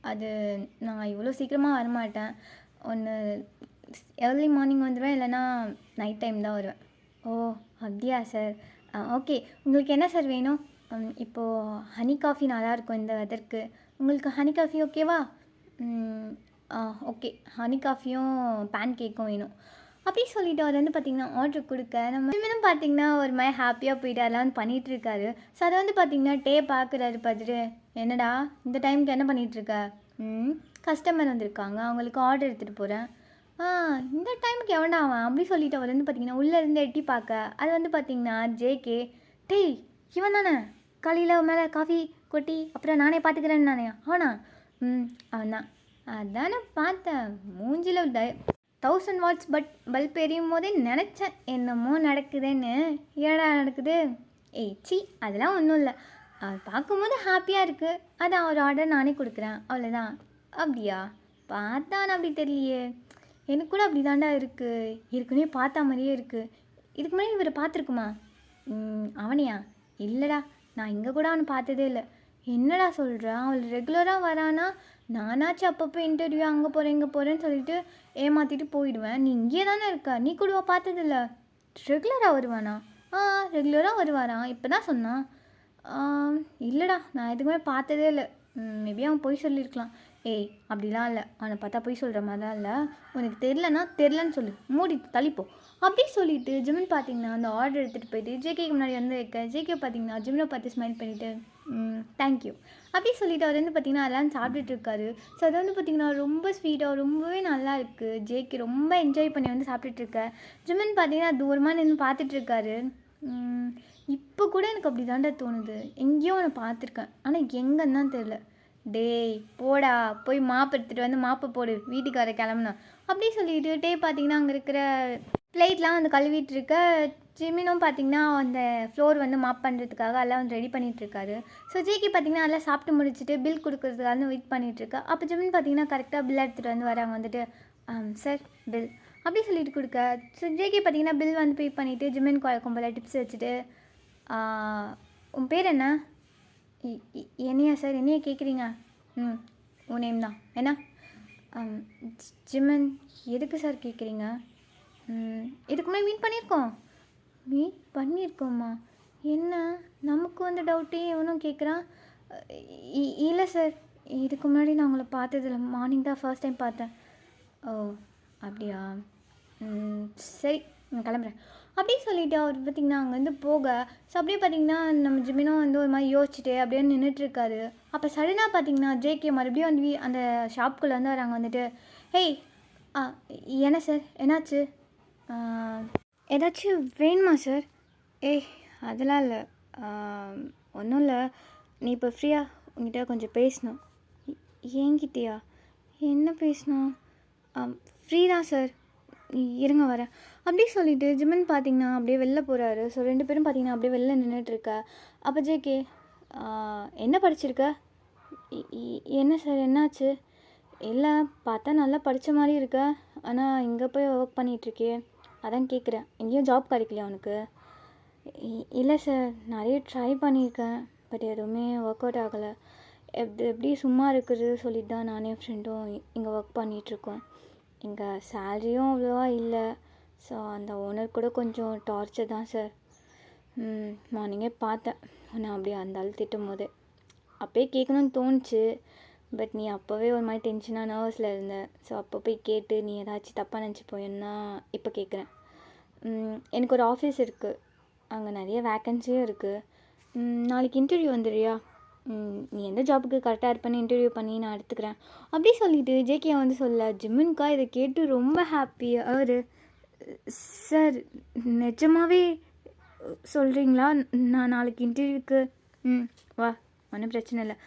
அது நான் இவ்வளோ சீக்கிரமாக வரமாட்டேன். ஒன்று ஏர்லி மார்னிங் வந்துடுவேன், இல்லைனா நைட் டைம் தான் வருவேன். ஓ அப்படியா சார்? ஓகே, உங்களுக்கு என்ன சார் வேணும்? இப்போது ஹனி காஃபி நல்லாயிருக்கும் இந்த வெதருக்கு. உங்களுக்கு ஹனி காஃபி ஓகேவா? ஓகே, ஹனி காஃபியும் பேன் கேக்கும் வேணும் அப்படி சொல்லிவிட்டு அவர் வந்து பார்த்திங்கன்னா ஆர்டர் கொடுக்க. நம்ம இன்னும் பார்த்திங்கன்னா ஒரு மாதிரி ஹாப்பியாக போயிட்டு அதெல்லாம் வந்து பண்ணிகிட்ருக்காரு. ஸோ அதை வந்து பார்த்திங்கன்னா பார்க்குறாரு. பார்த்துட்டு என்னடா இந்த டைமுக்கு என்ன பண்ணிகிட்ருக்க? கஸ்டமர் வந்திருக்காங்க, அவங்களுக்கு ஆர்டர் எடுத்துகிட்டு போகிறேன். இந்த டைமுக்கு எவன்டா அவன் அப்படி சொல்லிவிட்டு அவர் வந்து பார்த்திங்கன்னா உள்ளேருந்து எட்டி பார்க்க. அது வந்து பார்த்திங்கன்னா ஜேகே. டேய் இவன் தானே காலையில் மேலே காஃபி கொட்டி அப்புறம் நானே பார்த்துக்கிறேன்னு நானே அவனா? அவன் தான். அதானே பார்த்தேன், மூஞ்சில் 1000 watts பல்ப் எரியும் போதே நினச்சேன் என்னமோ நடக்குதுன்னு. ஏடா நடக்குது? சி அதெல்லாம் ஒன்றும் இல்லை, அவர் பார்க்கும்போது ஹாப்பியாக இருக்குது, அதான் அவர் ஆர்டர் நானே கொடுக்குறேன், அவ்வளோதான். அப்படியா? பார்த்தான்னு அப்படி தெரியலையே, எனக்கு கூட அப்படி தாண்டா இருக்குது, ஏற்கனவே பார்த்தா மாதிரியே இருக்குது. இதுக்கு முன்னாடி இவரை பார்த்துருக்குமா? அவனையா? இல்லைடா, நான் இங்கே கூட அவனை பார்த்ததே இல்லை. என்னடா சொல்கிறான்? அவள் ரெகுலராக வரானா? நானாச்சும் அப்பப்போ இன்டர்வியூ அங்கே போகிறேன் இங்கே போகிறேன்னு சொல்லிட்டு ஏமாற்றிட்டு போயிடுவேன். நீ இங்கே தானே இருக்கா, நீ கூட பார்த்ததில்ல. ரெகுலராக வருவானா? ரெகுலராக வருவாரான், இப்போ தான் சொன்னான். இல்லைடா, நான் எதுக்குமே பார்த்ததே இல்லை. மேபி அவன் போய் சொல்லியிருக்கலாம். அப்படிலாம் இல்லை, அவனை பார்த்தா போய் சொல்கிற மாதிரிலாம் இல்லை. உனக்கு தெரிலனா தெரிலன்னு சொல்லு, மூடி தள்ளிப்போ அப்படி சொல்லிவிட்டு ஜிமின் பார்த்திங்கன்னா அந்த ஆர்டர் எடுத்துகிட்டு போயிட்டு ஜேகேக்கு முன்னாடி வந்து வைக்க. ஜேகே பார்த்திங்கன்னா ஜிமினை பார்த்து ஸ்மைல் பண்ணிவிட்டு தேங்க்யூ அப்படி சொல்லிவிட்டு அவர் வந்து பார்த்திங்கன்னா அதெல்லாம் சாப்பிட்டுட்டு இருக்காரு. ஸோ அது வந்து பார்த்திங்கன்னா ரொம்ப ஸ்வீட்டாக ரொம்பவே நல்லா இருக்குது. ஜேகே ரொம்ப என்ஜாய் பண்ணி வந்து சாப்பிட்டுட்ருக்க. ஜிமின் பார்த்திங்கன்னா தூரமாக நின்று பார்த்துட்ருக்காரு. இப்போ கூட எனக்கு அப்படி தாண்டா தோணுது, எங்கேயோ அவனை பார்த்துருக்கேன், ஆனால் எங்கன்னு தான் தெரில. டேய் போடா, போய் மாப்பு எடுத்துகிட்டு வந்து மாப்பை போடு, வீட்டுக்கு வர கிளம்புனா அப்படி சொல்லிட்டு பார்த்திங்கன்னா அங்கே இருக்கிற பிளேட்லாம் வந்து கழுவிட்டு இருக்க. ஜிமினும் பார்த்திங்கன்னா அந்த ஃப்ளோர் வந்து மாப் பண்ணுறதுக்காக எல்லாம் வந்து ரெடி பண்ணிகிட்ருக்காரு. ஸோ ஜேகே பார்த்திங்கன்னா எல்லாம் சாப்பிட்டு முடிச்சுட்டு பில் கொடுக்குறதுக்காக வெயிட் பண்ணிகிட்ருக்கா. அப்போ ஜிமின் பார்த்திங்கன்னா கரெக்டாக பில் எடுத்துகிட்டு வந்து வராங்க. வந்துட்டு சார் பில் அப்படி சொல்லிட்டு கொடுக்க. ஸோ ஜேகே பார்த்திங்கன்னா பில் வந்து பே பண்ணிவிட்டு ஜிமின் கும்பல டிப்ஸ் வச்சுட்டு உன் பேர் என்ன? என்னையா சார், என்னையா கேட்குறீங்க? உன் நேம் தான் என்ன? ஜிமின். எதுக்கு சார் கேட்குறீங்க? இதுக்கு முன்னாடி மீட் பண்ணியிருக்கோமா? என்ன நமக்கு வந்து டவுட்டே எவனும் கேட்குறான். இல்லை சார், இதுக்கு முன்னாடி நான் உங்களை பார்த்ததில்ல, மார்னிங் தான் ஃபர்ஸ்ட் டைம் பார்த்தேன். ஓ அப்படியா? சரி நான் கிளம்புறேன் அப்படின்னு சொல்லிவிட்டு அவர் பார்த்திங்கன்னா அங்கேருந்து போக. ஸோ அப்படியே பார்த்திங்கன்னா நம்ம ஜிமினும் வந்து ஒரு மாதிரி யோசிச்சுட்டு அப்படியே நின்றுட்டுருக்காரு. அப்போ சடனாக பார்த்திங்கன்னா ஜேகே மறுபடியும் வந்து அந்த ஷாப்புக்குள்ளே வந்து வராங்க. வந்துட்டு என்ன சார் என்னாச்சு? ஏதாச்சும் வேணுமா சார்? அதெல்லாம் இல்லை, ஒன்றும் இல்லை. நீ இப்போ ஃப்ரீயாக உங்ககிட்ட கொஞ்சம் பேசணும். என்கிட்டயா? என்ன பேசணும்? ஃப்ரீ தான் சார், இருங்க வரேன் அப்படி சொல்லிட்டு ஜிமின் பார்த்தீங்கன்னா அப்படியே வெளில போகிறாரு. ஸோ 2 பேரும் பார்த்தீங்கன்னா அப்படியே வெளில நின்றுட்டுருக்க. அப்போ ஜேகே என்ன படிச்சிருக்க? என்ன சார் என்னாச்சு? இல்லை பார்த்தா நல்லா படித்த மாதிரி இருக்க, ஆனால் இங்கே போய் ஒர்க் பண்ணிகிட்ருக்கியே, அதான் கேட்குறேன். எங்கேயும் ஜாப் கிடைக்கலையா உனக்கு? இல்லை சார், நிறைய ட்ரை பண்ணியிருக்கேன், பட் எதுவுமே ஒர்க் அவுட் ஆகலை. எப்படி சும்மா இருக்குது சொல்லிட்டு தான் நானே ஃப்ரெண்டும் இங்கே ஒர்க் பண்ணிகிட்ருக்கோம். இங்கே சேலரியும் அவ்வளோவா இல்லை. ஸோ அந்த ஓனர் கூட கொஞ்சம் டார்ச்சர் தான் சார். மார்னிங்கே பார்த்தேன் நான் அப்படியே அந்த ஆள் திட்டும் போது. அப்போயே கேட்கணும்னு தோணுச்சு, பட் நீ அப்போவே ஒரு மாதிரி டென்ஷனாக நர்வஸில் இருந்த. ஸோ அப்போ போய் கேட்டு நீ ஏதாச்சும் தப்பாக நினச்சி போயின்னா இப்போ கேட்குறேன். எனக்கு ஒரு ஆஃபீஸ் இருக்குது, அங்கே நிறைய வேக்கன்சியும் இருக்குது. நாளைக்கு இன்டர்வியூ வந்துடுறியா? நீ எந்த ஜாபுக்கு கரெக்டாக இருப்பேன்னு இன்டர்வியூ பண்ணி நான் எடுத்துக்கிறேன் அப்படி சொல்லிவிட்டு ஜேகே வந்து சொல்ல. ஜிமின்கா இதை கேட்டு ரொம்ப ஹாப்பி. அவர் சார் நிஜமாகவே சொல்கிறீங்களா? நான் நாளைக்கு இன்டர்வியூக்கு வா, ஒன்றும் பிரச்சனை இல்லை,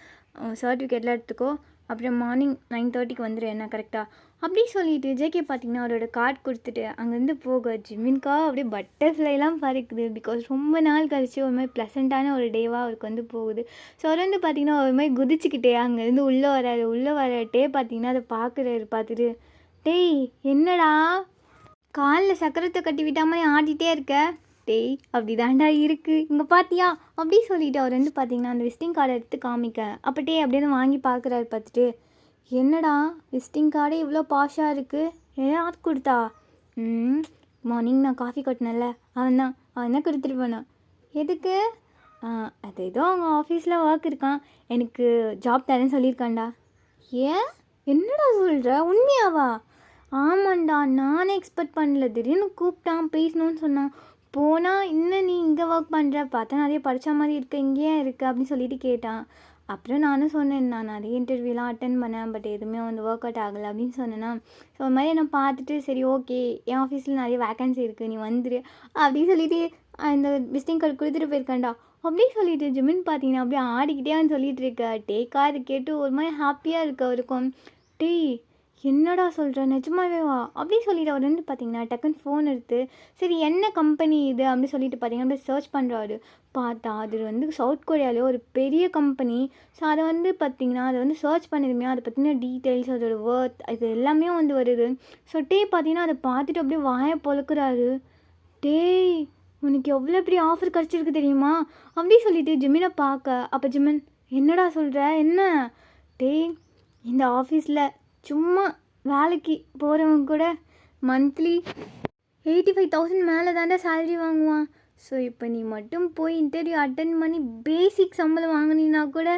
சர்டிஃபிகேட்லாம் எடுத்துக்கோ, அப்புறம் மார்னிங் 9:30க்கு வந்துடு என்ன கரெக்டாக அப்படி சொல்லிவிட்டு ஜேகே பார்த்தீங்கன்னா அவரோட கார்டு கொடுத்துட்டு அங்கேருந்து போக ஜிமின்கா அப்படியே பட்டர்ஃப்ளைலாம் பறக்குது. பிகாஸ் ரொம்ப நாள் கழிச்சு ஒரு மாதிரி ப்ளசண்ட்டான ஒரு டேவாக அவருக்கு வந்து போகுது. ஸோ அவர் வந்து பார்த்திங்கன்னா ஒரு மாதிரி குதிச்சுக்கிட்டே அங்கேருந்து உள்ளே வரட்டே பார்த்திங்கன்னா அதை பார்த்துட்டு, டேய் என்னடா காலில் சக்கரத்தை கட்டி விட்டா மாதிரி ஆடிட்டே இருக்க? டேய் அப்படி தாண்டா இருக்குது, இங்கே பார்த்தியா அப்படி சொல்லிவிட்டு அவர் வந்து பார்த்திங்கன்னா அந்த விசிட்டிங் கார்டை எடுத்து காமிக்க. அப்போ டே அப்படியே வாங்கி பார்க்குறாரு. பார்த்துட்டு, என்னடா விசிட்டிங் கார்டே இவ்வளோ பாஷாக இருக்குது, யார் கொடுத்தா? மார்னிங் நான் காஃபி கொட்டினேன்ல, அவன் தான் கொடுத்துட்டு போனான். எதுக்கு? அது ஏதோ அவங்க ஆஃபீஸில் ஒர்க் இருக்கான், எனக்கு ஜாப் தரேன்னு சொல்லியிருக்காண்டா. ஏன் என்னடா சொல்கிற, உண்மையாவா? ஆமாண்டா, நானே எக்ஸ்பெக்ட் பண்ணல, திடீர்னு கூப்பிட்டான் பேசணும்னு சொன்னான். போனால் இன்னும் நீ இங்கே ஒர்க் பண்ணுற, பார்த்தா நிறைய படித்த மாதிரி இருக்க, இங்கேயே இருக்குது அப்படின்னு சொல்லிட்டு கேட்டான். அப்புறம் நானும் சொன்னேன், நான் நிறைய இன்டர்வியூலாம் அட்டன் பண்ணேன், பட் எதுவுமே வந்து ஒர்க் அவுட் ஆகலை அப்படின்னு சொன்னேன்னா. ஸோ அது மாதிரி நான் பார்த்துட்டு சரி ஓகே, என் ஆஃபீஸில் நிறைய வேக்கன்சி இருக்குது, நீ வந்துடு அப்படின்னு சொல்லிட்டு இந்த விசிட்டிங் கார்டு கொடுத்துட்டு போயிருக்காண்டா அப்படின்னு சொல்லிட்டு ஜிமின் பார்த்தீங்கன்னா அப்படியே ஆடிக்கிட்டேன்னு சொல்லிட்டு இருக்க. டேக்கா அது கேட்டு ஒரு மாதிரி ஹாப்பியாக இருக்க அவருக்கும். டேய் என்னடா சொல்கிற, நிஜமாவே வா அப்படின்னு சொல்லிட்டு அவர் வந்து பார்த்திங்கன்னா டக்குன்னு ஃபோன் எடுத்து சரி என்ன கம்பெனி இது அப்படின்னு சொல்லிட்டு பார்த்திங்கன்னா அப்படியே சர்ச் பண்ணுறாரு. பார்த்தா அது வந்து சவுத் கொரியாவிலே ஒரு பெரிய கம்பெனி. ஸோ அதை வந்து பார்த்திங்கன்னா அதை வந்து சர்ச் பண்ணிருமே, அதை பற்றின டீட்டெயில்ஸ், அதோட ஒர்த், இது எல்லாமே வந்து வருது. ஸோ பார்த்திங்கன்னா அதை பார்த்துட்டு அப்படியே வாயை பொழுக்கிறாரு. டேய் உனக்கு எவ்வளோ பெரிய ஆஃபர் கிடச்சிருக்கு தெரியுமா அப்படி சொல்லிட்டு ஜிமினை பார்க்க. அப்போ ஜிமின் என்னடா சொல்கிற, என்ன? டேய் இந்த ஆஃபீஸில் சும்மா வேலைக்கு போகிறவங்க கூட மந்த்லி 85,000 மேலே தாண்டா சேலரி வாங்குவான். ஸோ இப்போ நீ மட்டும் போய் இன்டர்வியூ அட்டன் பண்ணி பேசிக் சம்பளம் வாங்கினீங்கன்னா கூட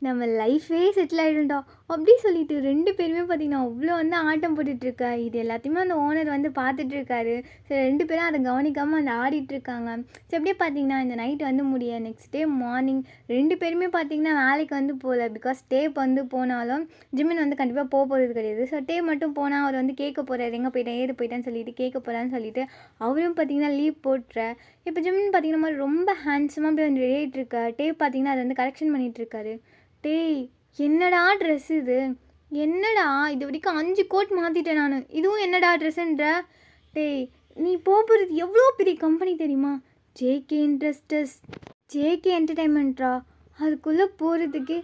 நம்ம லைஃபே செட்டில் ஆகிடும்டா அப்படி சொல்லிட்டு 2 பேருமே பார்த்திங்கன்னா அவ்வளோ வந்து ஆட்டம் போட்டுட்ருக்கா. இது எல்லாத்தையுமே அந்த ஓனர் வந்து பார்த்துட்ருக்காரு. ஸோ 2 பேரும் அதை கவனிக்காமல் அந்த ஆடிட்டுருக்காங்க. ஸோ எப்படியே பார்த்திங்கன்னா இந்த நைட்டு வந்து முடிய நெக்ஸ்ட் டே மார்னிங் 2 பேருமே பார்த்திங்கன்னா வேலைக்கு வந்து போகல. பிகாஸ் வந்து போனாலும் ஜிமின் வந்து கண்டிப்பாக போகிறது கிடையாது. ஸோ மட்டும் போனால் அவர் வந்து கேட்க போகிறார், எங்கே போயிட்டேன் ஏது போயிட்டேன்னு சொல்லிட்டு கேட்க போகிறான்னு சொல்லிட்டு அவரும் பார்த்திங்கன்னா லீவ் போட்டுற. இப்போ ஜிமின் பார்த்திங்கன்னா மாதிரி ரொம்ப ஹேண்ட்ஸமாக போய் வந்து ரெடி ஆகிட்டுருக்கா. பார்த்திங்கன்னா அதை வந்து கரெக்ஷன் பண்ணிகிட்ருக்காரு. டேய் என்னடா ட்ரெஸ் இது, என்னடா இது வரைக்கும் 5 கோட் மாற்றிட்டேன் நான், இதுவும் என்னடா ட்ரெஸ்ஸுன்ற? டேய் நீ போகிறது எவ்வளோ பெரிய கம்பெனி தெரியுமா, ஜேகே இண்டஸ்ட்ரீஸ், ஜேகே என்டர்டைன்மெண்ட்ரா. அதுக்குள்ளே போகிறதுக்கு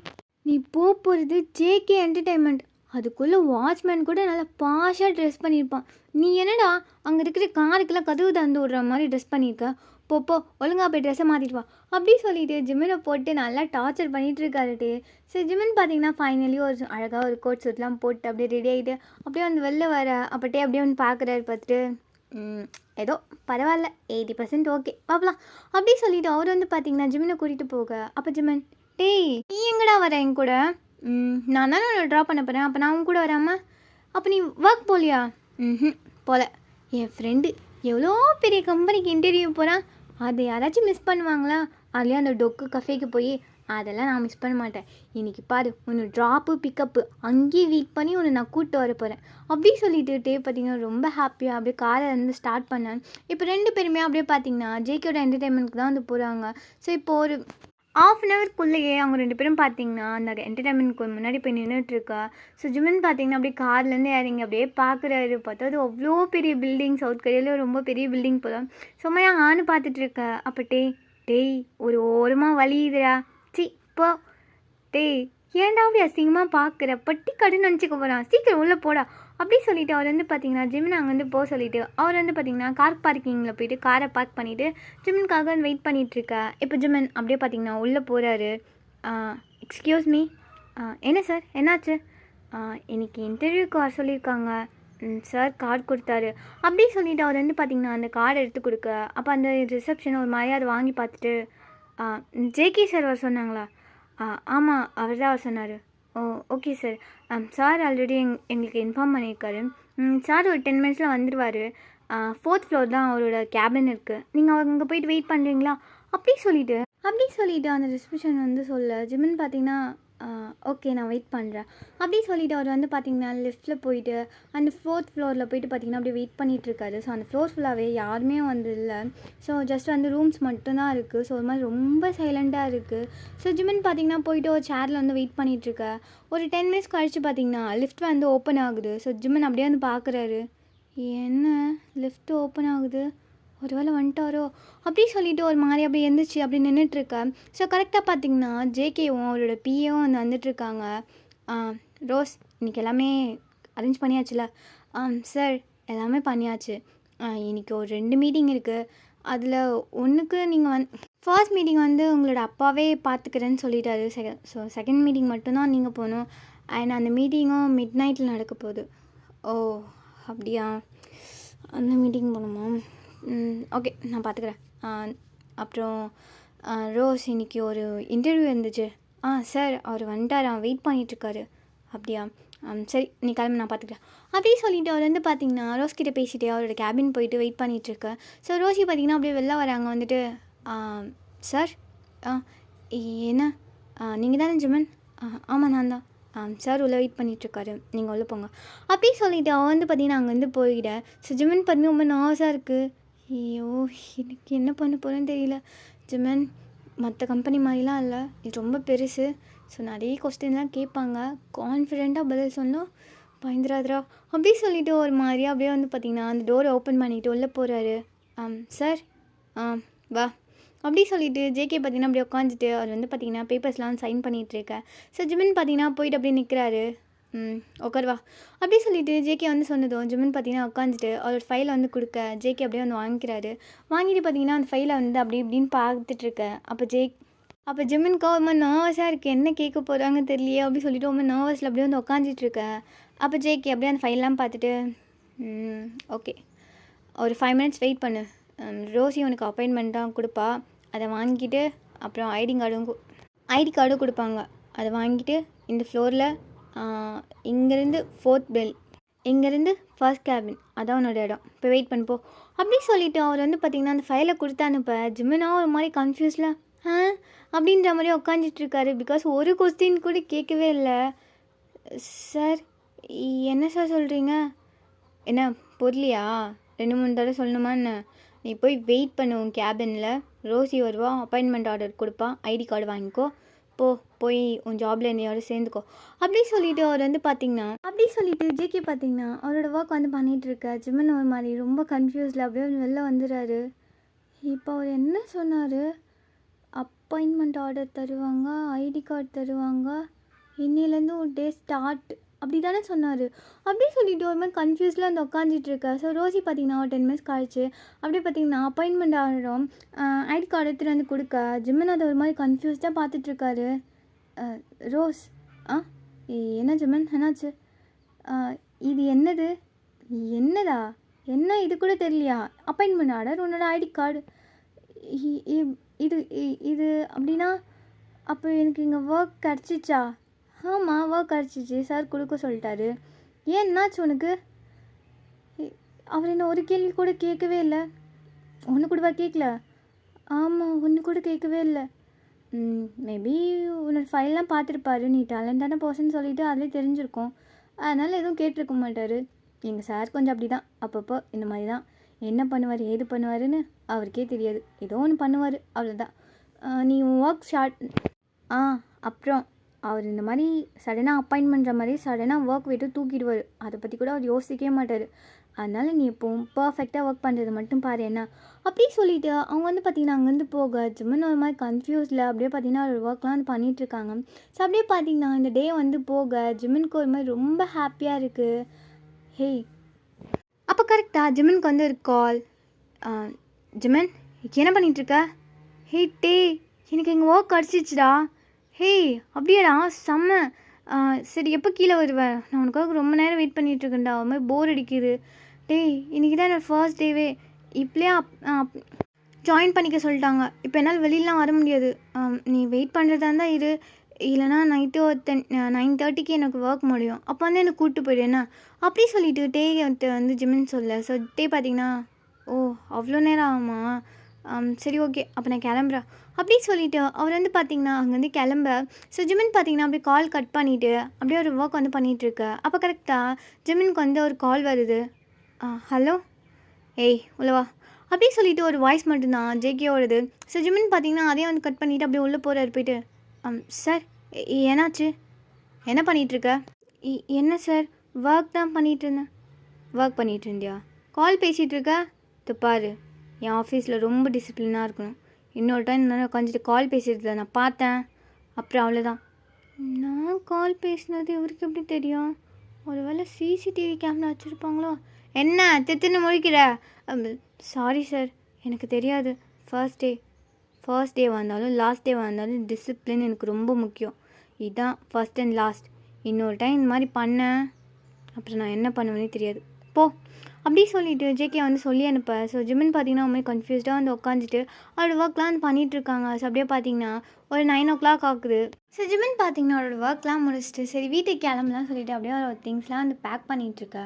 நீ போகிறது ஜேகே என்டர்டைன்மெண்ட், அதுக்குள்ளே வாட்ச்மேன் கூட நல்லா பாஷாக ட்ரெஸ் பண்ணியிருப்பான். நீ என்னடா அங்கே இருக்கிற காருக்கெல்லாம் கதவு தந்து விடுற மாதிரி ட்ரெஸ் பண்ணியிருக்க, போப்போ ஒழுங்காக போய் ட்ரெஸ்ஸை மாற்றிட்டு வா அப்படி சொல்லிட்டு ஜிமினை போட்டு நல்லா டார்ச்சர் பண்ணிகிட்ருக்காருட்டு. சரி ஜிமின் பார்த்தீங்கன்னா ஃபைனலி ஒரு அழகாக ஒரு கோட் சூட்லாம் போட்டு அப்படியே ரெடி ஆகிட்டு அப்படியே வந்து வெளில வர. அப்பட்டே அப்படியே வந்து பார்க்குறாரு. பார்த்துட்டு ஏதோ பரவாயில்ல 80% ஓகே பார்க்கலாம் அப்படி சொல்லிவிட்டு அவர் வந்து பார்த்திங்கன்னா ஜிமினை கூட்டிகிட்டு போக. அப்போ ஜிமின் டேய் நீ எங்கடா வர என் கூட? நான் தானே உன்னை ட்ராப் பண்ண போகிறேன், அப்போ நான் உன் கூட வராமல் அப்போ நீ ஒர்க் போகலையா? போல. என் ஃப்ரெண்டு எவ்வளோ பெரிய கம்பெனிக்கு இன்டர்வியூ போகிறான், அதை யாராச்சும் மிஸ் பண்ணுவாங்களா? அதுலேயும் அந்த டொக்கு கஃபேக்கு போய் அதெல்லாம் நான் மிஸ் பண்ண மாட்டேன். இன்றைக்கி பாரு உன்னை ட்ராப்பு பிக்கப்பு அங்கேயே வெயிட் பண்ணி உன்னை நான் கூப்பிட்டு வர போகிறேன் அப்படி சொல்லிட்டு பார்த்திங்கன்னா ரொம்ப ஹாப்பியாக அப்படியே காரை வந்து ஸ்டார்ட் பண்ணேன். இப்போ 2 பேருமே அப்படியே பார்த்திங்கன்னா ஜேகேயோட என்டர்டைன்மெண்ட்க்கு தான் வந்து போகிறாங்க. ஸோ இப்போது ஒரு ஹாஃப் அன் ஹவர்க்குள்ளேயே அவங்க 2 பேரும் பார்த்தீங்கன்னா, அந்த என்டர்டெயின்மெண்ட்க்கு முன்னாடி போய் நின்னுட்டுருக்கா. ஸோ ஜிமின் பார்த்தீங்கன்னா, அப்படியே கார்லேருந்து இறங்கி அப்படியே பார்க்குறாரு. பார்த்தா அது அவ்வளோ பெரிய பில்டிங். சவுத் கொரியால ரொம்ப பெரிய பில்டிங் போல. செம்மையா ஆன்னு பார்த்துட்ருக்க. அப்போ டேய் ஒரு ஓரமா வலியுதுடா. சி போ. டேய் ஏன்டா அப்படி அசிங்கமாக பார்க்குற? பட்டி கடுன்னு நினச்சிக்க போகிறான். சீக்கிரம் உள்ளே போடா. அப்படி சொல்லிவிட்டு அவர் வந்து பார்த்தீங்கன்னா, ஜிமின் அங்கேருந்து போக சொல்லிவிட்டு அவர் வந்து பார்த்தீங்கன்னா, கார் பார்க்கிங்கில் போயிட்டு காரை பார்க் பண்ணிவிட்டு ஜிமின்காக வெயிட் பண்ணிகிட்ருக்கா. இப்போ ஜிமின் அப்படியே பார்த்தீங்கன்னா உள்ளே போகிறாரு. Excuse me. என்ன சார் என்னாச்சு? இன்னைக்கு இன்டர்வியூக்கு வர சொல்லியிருக்காங்க சார். கார்டு கொடுத்தாரு. அப்படி சொல்லிவிட்டு அவர் வந்து பார்த்தீங்கன்னா அந்த கார்டை எடுத்து கொடுக்க. அப்போ அந்த ரிசப்ஷன் ஒரு மாதிரி அதை வாங்கி பார்த்துட்டு ஜேகே சார் வர சொன்னாங்களா? ஆமாம் அவர் தான் சொன்னார். ஓ ஓகே சார். சார் ஆல்ரெடி எங்களுக்கு இன்ஃபார்ம் பண்ணியிருக்காரு. சார் ஒரு 10 மினிட்ஸில் வந்துடுவார். 4th ஃப்ளோர் தான் அவரோட கேபின் இருக்குது. நீங்கள் அங்கே போயிட்டு வெயிட் பண்ணுறீங்களா? அப்படி சொல்லிவிட்டு அந்த ரிசப்ஷன் வந்து சொல்ல ஜிமின் பார்த்தீங்கன்னா ஓகே நான் வெயிட் பண்ணுறேன். அப்படி சொல்லிவிட்டு அவர் வந்து பார்த்திங்கன்னா லிஃப்ட்டில் போயிட்டு அந்த 4th ஃப்ளோரில் போயிட்டு பார்த்திங்கன்னா அப்படியே வெயிட் பண்ணிகிட்ருக்காரு. ஸோ அந்த ஃப்ளோர் ஃபுல்லாகவே யாருமே வந்து இல்லை. ஸோ ஜஸ்ட் வந்து ரூம்ஸ் மட்டும்தான் இருக்குது. ஸோ ஒரு மாதிரி ரொம்ப சைலண்ட்டாக இருக்குது. ஸோ ஜிமின் பார்த்திங்கன்னா போயிட்டு ஒரு சேரில் வந்து வெயிட் பண்ணிகிட்ருக்க. ஒரு 10 மினிட்ஸ் கழித்து பார்த்திங்கன்னா லிஃப்ட் வந்து ஓப்பன் ஆகுது. ஸோ ஜிமின் அப்படியே வந்து பார்க்குறாரு. என்ன லிஃப்ட் ஓப்பன் ஆகுது, ஒரு வேளை வந்துட்டாரோ அப்படி சொல்லிவிட்டு ஒரு மாதிரி அப்படி எழுந்திரிச்சு அப்படி நின்றுட்டுருக்க. ஸோ கரெக்டாக பார்த்திங்கன்னா ஜேகேவும் அவரோட பிஏவும் வந்து வந்துட்டுருக்காங்க. ரோஸ் இன்றைக்கி எல்லாமே அரேஞ்ச் பண்ணியாச்சுல? சார் எல்லாமே பண்ணியாச்சு. இன்றைக்கி ஒரு 2 மீட்டிங் இருக்குது. அதில் ஒன்றுக்கு நீங்கள் ஃபர்ஸ்ட் மீட்டிங் வந்து உங்களோட அப்பாவே பார்த்துக்கிறேன்னு சொல்லிட்டாரு. ஸோ செகண்ட் மீட்டிங் மட்டும்தான் நீங்கள் போகணும். அண்ட் அந்த மீட்டிங்கும் மிட் நைட்டில் நடக்க போகுது. ஓ அப்படியா? அந்த மீட்டிங் போகணுமா? ஓகே நான் பார்த்துக்குறேன். அப்புறம் ரோஸ் இன்றைக்கி ஒரு இன்டர்வியூ இருந்துச்சு. சார் அவர் வந்துட்டார், வெயிட் பண்ணிகிட்ருக்காரு. அப்படியா? சரி நீ கிளம்பி நான் பார்த்துக்கிறேன். அப்படியே சொல்லிவிட்டு அவர் வந்து பார்த்திங்கன்னா ரோஸ் கிட்டே பேசிகிட்டே அவரோட கேபின் போயிட்டு வெயிட் பண்ணிகிட்ருக்கேன். ஸோ ரோஸி பார்த்திங்கன்னா அப்படியே வெளில வராங்க. வந்துட்டு சார் என்ன நீங்கள் தானே ஜிமின்? ஆமாம் நான் தான். சார் உள்ளே வெயிட் பண்ணிகிட்ருக்காரு, நீங்கள் உள்ளே போங்க. அப்படி சொல்லிவிட்டு அவன் வந்து பார்த்திங்கன்னா அங்கேருந்து போயிட. ஸோ ஜிமின் பார்த்திங்கன்னா ரொம்ப நர்வஸாக இருக்குது. ஐயோ எனக்கு என்ன பண்ண போகிறேன்னு தெரியல. ஜிமின் மற்ற கம்பெனி மாதிரிலாம் இல்லை, இது ரொம்ப பெருசு. ஸோ நிறைய கொஸ்டின்லாம் கேட்பாங்க. கான்ஃபிடெண்ட்டாக பதில் சொன்னோம், பயந்துராதரா. அப்படி சொல்லிவிட்டு ஒரு மாதிரியாக அப்படியே வந்து பார்த்திங்கன்னா அந்த டோரை ஓப்பன் பண்ணிவிட்டு உள்ளே போகிறாரு. சார் வா. அப்படி சொல்லிவிட்டு ஜேகே பார்த்திங்கன்னா அப்படியே உட்காந்துட்டு அவர் வந்து பார்த்திங்கன்னா பேப்பர்ஸ்லாம் சைன் பண்ணிகிட்ருக்கேன். ஸோ ஜிமின் பார்த்திங்கன்னா போயிட்டு அப்படியே நிற்கிறாரு. உட்காருவா. அப்படி சொல்லிவிட்டு ஜேகே வந்து சொன்னதும் ஜிமின் பார்த்திங்கன்னா உட்காந்துட்டு அவரோட ஃபைலை வந்து கொடுக்க ஜேகே அப்படியே வந்து வாங்கிக்கிறாரு. வாங்கிட்டு பார்த்திங்கன்னா அந்த ஃபைலை வந்து அப்படி இப்படின்னு பார்த்துட்ருக்கேன். அப்போ ஜிமின்க்கு ரொம்ப நர்வஸாக இருக்குது, என்ன கேட்க போகிறாங்க தெரியலையே அப்படி சொல்லிவிட்டு ரொம்ப நர்வஸில் அப்படியே வந்து உட்காந்துட்ருக்கேன். அப்போ ஜேகே அப்படியே அந்த ஃபைல்லாம் பார்த்துட்டு ஓகே ஒரு 5 மினிட்ஸ் வெயிட் பண்ணு. ரோஸி உனக்கு அப்பாயின்மெண்ட் தான் கொடுப்பா, அதை வாங்கிட்டு அப்புறம் ஐடி கார்டும் கொடுப்பாங்க. அதை வாங்கிட்டு இந்த ஃப்ளோரில் இங்கேருந்து 4th பெல், இங்கேருந்து ஃபர்ஸ்ட் கேபின், அதான் உன்னோட இடம். இப்போ வெயிட் பண்ணிப்போ. அப்படி சொல்லிவிட்டு அவர் வந்து பார்த்திங்கன்னா அந்த ஃபைலை கொடுத்தானுப்ப ஜிமினா ஒரு மாதிரி கன்ஃபியூஸில் அப்படின்ற மாதிரி உட்காந்துட்ருக்காரு. பிகாஸ் ஒரு கொஸ்டின் கூட கேட்கவே இல்லை. சார் என்ன சார் சொல்கிறீங்க? என்ன புரியலையா? 2-3 தடவை சொல்லணுமா என்ன? நீ போய் வெயிட் பண்ணு உன் கேபினில், ரோஸி வருவா, அப்பாயின்மெண்ட் ஆர்டர் கொடுப்பா, ஐடி கார்டு வாங்கிக்கோ, போய் உன் ஜாபில் என்னையோட சேர்ந்துக்கோ. அப்படி சொல்லிவிட்டு அவர் வந்து பார்த்திங்கன்னா ஜேகே பார்த்திங்கன்னா அவரோட ஒர்க் வந்து பண்ணிகிட்ருக்க. ஜிமின் ஒரு மாதிரி ரொம்ப கன்ஃபியூஸில் அப்படியே வெளில வந்துடுறாரு. இப்போ அவர் என்ன சொன்னார்? அப்பாயின்மெண்ட் ஆர்டர் தருவாங்க, ஐடி கார்டு தருவாங்க, இன்னிலேருந்து ஒரு டே ஸ்டார்ட் அப்படி தானே சொன்னார். அப்படி சொல்லிவிட்டு ஒரு மாதிரி கன்ஃபியூஸில் வந்து உட்காந்துட்ருக்கா. ஸோ ரோஸி பார்த்திங்கன்னா ஒரு 10 மினிட்ஸ் கழிச்சு அப்படியே பார்த்திங்கன்னா அப்பாயின்மெண்ட் ஆர்டரும் ஐடி கார்டு எடுத்துகிட்டு வந்து கொடுக்க ஜிமின் அதை ஒரு மாதிரி கன்ஃபியூஸ்டாக பார்த்துட்ருக்காரு. ரோஸ் என்ன ஜிமின் என்னாச்சு? இது என்னதா என்ன இது கூட தெரியலையா? அப்பாயின்மெண்ட் ஆர்டர், உன்னோட ஐடி கார்டு, இது அப்படின்னா அப்போ எனக்கு இங்கே ஒர்க் கிடச்சிச்சா? ஆமாம் ஒர்க் கிடச்சிச்சு, சார் கொடுக்க சொல்லிட்டாரு. ஏன் என்னாச்சு உனக்கு? அவர் என்ன ஒரு கேள்வி கூட கேட்கவே இல்லை. ஒன்று கூடவா கேட்கல? ஆமாம் ஒன்று கூட கேட்கவே இல்லை. மேபி உன்னோட ஃபைல்லாம் பார்த்துருப்பாரு, நீ டேலண்டான பர்சன் சொல்லிவிட்டு அதிலே தெரிஞ்சிருக்கோம். அதனால் எதுவும் கேட்டிருக்க மாட்டார். எங்கள் சார் கொஞ்சம் அப்படி தான், அப்பப்போ இந்த மாதிரி தான். என்ன பண்ணுவார் ஏது பண்ணுவாருன்னு அவருக்கே தெரியாது, ஏதோ ஒன்று பண்ணுவார், அவ்வளோதான். நீ உன் ஒர்க் ஸ்டார்ட் ஆ அப்புறம் அவர் இந்த மாதிரி சடனாக அப்பாயின்மெண்ட்ற மாதிரி சடனாக ஒர்க் விட்டு தூக்கிடுவார். அதை பற்றி கூட அவர் யோசிக்கவே மாட்டார். அதனால் நீ இப்போது பர்ஃபெக்டாக ஒர்க் பண்ணுறது மட்டும் பாரு என்ன அப்படி சொல்லிவிட்டு அவங்க வந்து பார்த்திங்கன்னா அங்கேருந்து போக ஜிம்முன்னு ஒரு மாதிரி கன்ஃபியூஸில் அப்படியே பார்த்திங்கன்னா ஒரு ஒர்க்லாம் வந்து பண்ணிகிட்ருக்காங்க. ஸோ அப்படியே பார்த்திங்கன்னா இந்த டே வந்து போக ஜிம்முனுக்கு ஒரு மாதிரி ரொம்ப ஹாப்பியாக இருக்குது. ஹேய் அப்போ கரெக்டாக ஜிம்முனுக்கு வந்து ஒரு கால். ஜிமன் என்ன பண்ணிகிட்ருக்க? ஹே டே எனக்கு எங்கள் ஒர்க் கிடச்சிச்சுடா. ஹே அப்படியாடா செம்ம. சரி எப்போ கீழே வருவேன்? நான் உனக்காக ரொம்ப நேரம் வெயிட் பண்ணிகிட்ருக்கேன்டா. ஒரு மாதிரி போர் அடிக்குது. டேய் இன்றைக்கி தான் என்னோடய ஃபர்ஸ்ட் டேவே இப்போயே ஜாயின் பண்ணிக்க சொல்லிட்டாங்க. இப்போ என்னால் வெளியிலலாம் வர முடியாது. நீ வெயிட் பண்ணுறதா இருந்தால் இரு, இல்லைனா நைட்டு ஒரு 9:30க்கு எனக்கு ஒர்க் முடியும். அப்போ வந்து எனக்கு கூப்பிட்டு போயிடு என்ன அப்படி சொல்லிவிட்டு டே வந்து ஜிம்முன்னு சொல்ல. ஸோ டே பார்த்தீங்கன்னா ஓ அவ்வளோ நேரம் ஆகுமா? சரி ஓகே அப்போ நான் கிளம்புறேன் அப்படி சொல்லிவிட்டு அவர் வந்து பார்த்திங்கன்னா அங்கேருந்து கிளம்ப. ஸோ ஜிமின் பார்த்திங்கன்னா அப்படியே கால் கட் பண்ணிவிட்டு அப்படியே ஒரு ஒர்க் வந்து பண்ணிகிட்ருக்க. அப்போ கரெக்டாக ஜிமினுக்கு வந்து ஒரு கால் வருது. ஹலோ ஏய் உள்ளவா அப்படி சொல்லிவிட்டு ஒரு வாய்ஸ் மட்டும்தான் ஜேகேவோடது. ஸோ ஜிமின் பார்த்திங்கன்னா அதே வந்து கட் பண்ணிவிட்டு அப்படியே உள்ளே போகிறாரு. போயிட்டு சார் என்னாச்சு? என்ன பண்ணிகிட்ருக்க? என்ன சார் ஒர்க் தான் பண்ணிகிட்டு இருந்தேன். ஒர்க் பண்ணிகிட்டு இருந்தியா? கால் பேசிகிட்ருக்க? இது பாரு என் ஆஃபீஸில் ரொம்ப டிசிப்ளினாக இருக்கணும். இன்னொரு டைம் இந்த மாதிரி உட்காந்துட்டு கால் பேசியிருந்தத நான் பார்த்தேன். அப்புறம் அவ்வளோதான். நான் கால் பேசினது இவருக்கு எப்படி தெரியும்? ஒரு வேளை சிசிடிவி கேமரா வச்சுருப்பாங்களோ? என்ன தித்துன்னு முழிக்கிற? சாரி சார் எனக்கு தெரியாது. ஃபர்ஸ்ட் டே வந்தாலும் லாஸ்ட் டே வந்தாலும் டிசிப்ளின் எனக்கு ரொம்ப முக்கியம். இதுதான் ஃபர்ஸ்ட் அண்ட் லாஸ்ட். இன்னொரு டைம் இந்த மாதிரி பண்ணேன் அப்புறம் நான் என்ன பண்ணுவேனே தெரியாது. போ அப்படி சொல்லிவிட்டு ஜேகே வந்து சொல்லி அனுப்ப. ஸோ ஜிமின் பார்த்திங்கன்னா ரொம்ப கன்ஃபியூஸ்டாக வந்து உட்காந்துட்டு அவரோட ஒர்க்லாம் வந்து பண்ணிகிட்ருக்காங்க. ஸோ அப்படியே பார்த்திங்கன்னா ஒரு 9 o'clock ஆகுது. ஸோ ஜிமின் பார்த்திங்கன்னா அவரோட ஒர்க்லாம் முடிச்சுட்டு சரி வீட்டுக்கு கிளம்பலாம் சொல்லிவிட்டு அப்படியே அவரோட திங்ஸ்லாம் வந்து பேக் பண்ணிகிட்ருக்க.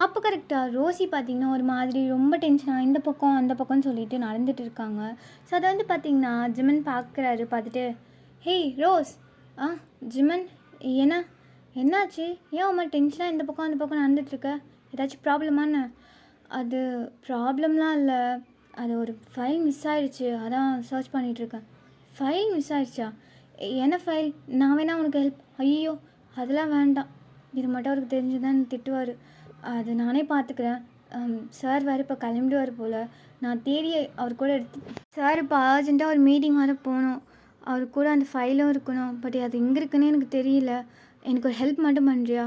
அப்போ கரெக்டாக ரோசி பார்த்திங்கன்னா ஒரு மாதிரி ரொம்ப டென்ஷனாக இந்த பக்கம் அந்த பக்கம்னு சொல்லிட்டு நடந்துகிட்டு இருக்காங்க. ஸோ அதை வந்து பார்த்திங்கன்னா ஜிமின் பார்க்குறாரு. பார்த்துட்டு ஹேய் ரோஸ். ஜிமின் என்னாச்சு? ஏன் ஒரு மாதிரி டென்ஷனாக இந்த பக்கம் அந்த பக்கம் நடந்துகிட்ருக்க? ஏதாச்சும் ப்ராப்ளமான? அது ப்ராப்ளம்லாம் இல்லை. அது ஒரு ஃபைல் மிஸ் ஆகிடுச்சு, அதான் சர்ச் பண்ணிகிட்ருக்கேன். ஃபைல் மிஸ் ஆகிடுச்சா? என்ன ஃபைல்? நான் வேணா உனக்கு ஹெல்ப்? ஐயோ அதெல்லாம் வேண்டாம். இது மட்டும் அவருக்கு தெரிஞ்சுதான் திட்டுவார். அது நானே பார்த்துக்கிறேன். சார் வேறு இப்போ கிளம்பிடுவார் போல். நான் தேடி அவர் கூட சார் இப்போ அர்ஜென்ட்டாக ஒரு மீட்டிங் வர போகணும். அவர் கூட அந்த ஃபைலும் இருக்கணும். பட் அது எங்கே இருக்குன்னு எனக்கு தெரியல. எனக்கு ஒரு ஹெல்ப் மட்டும் பண்ணுறியா?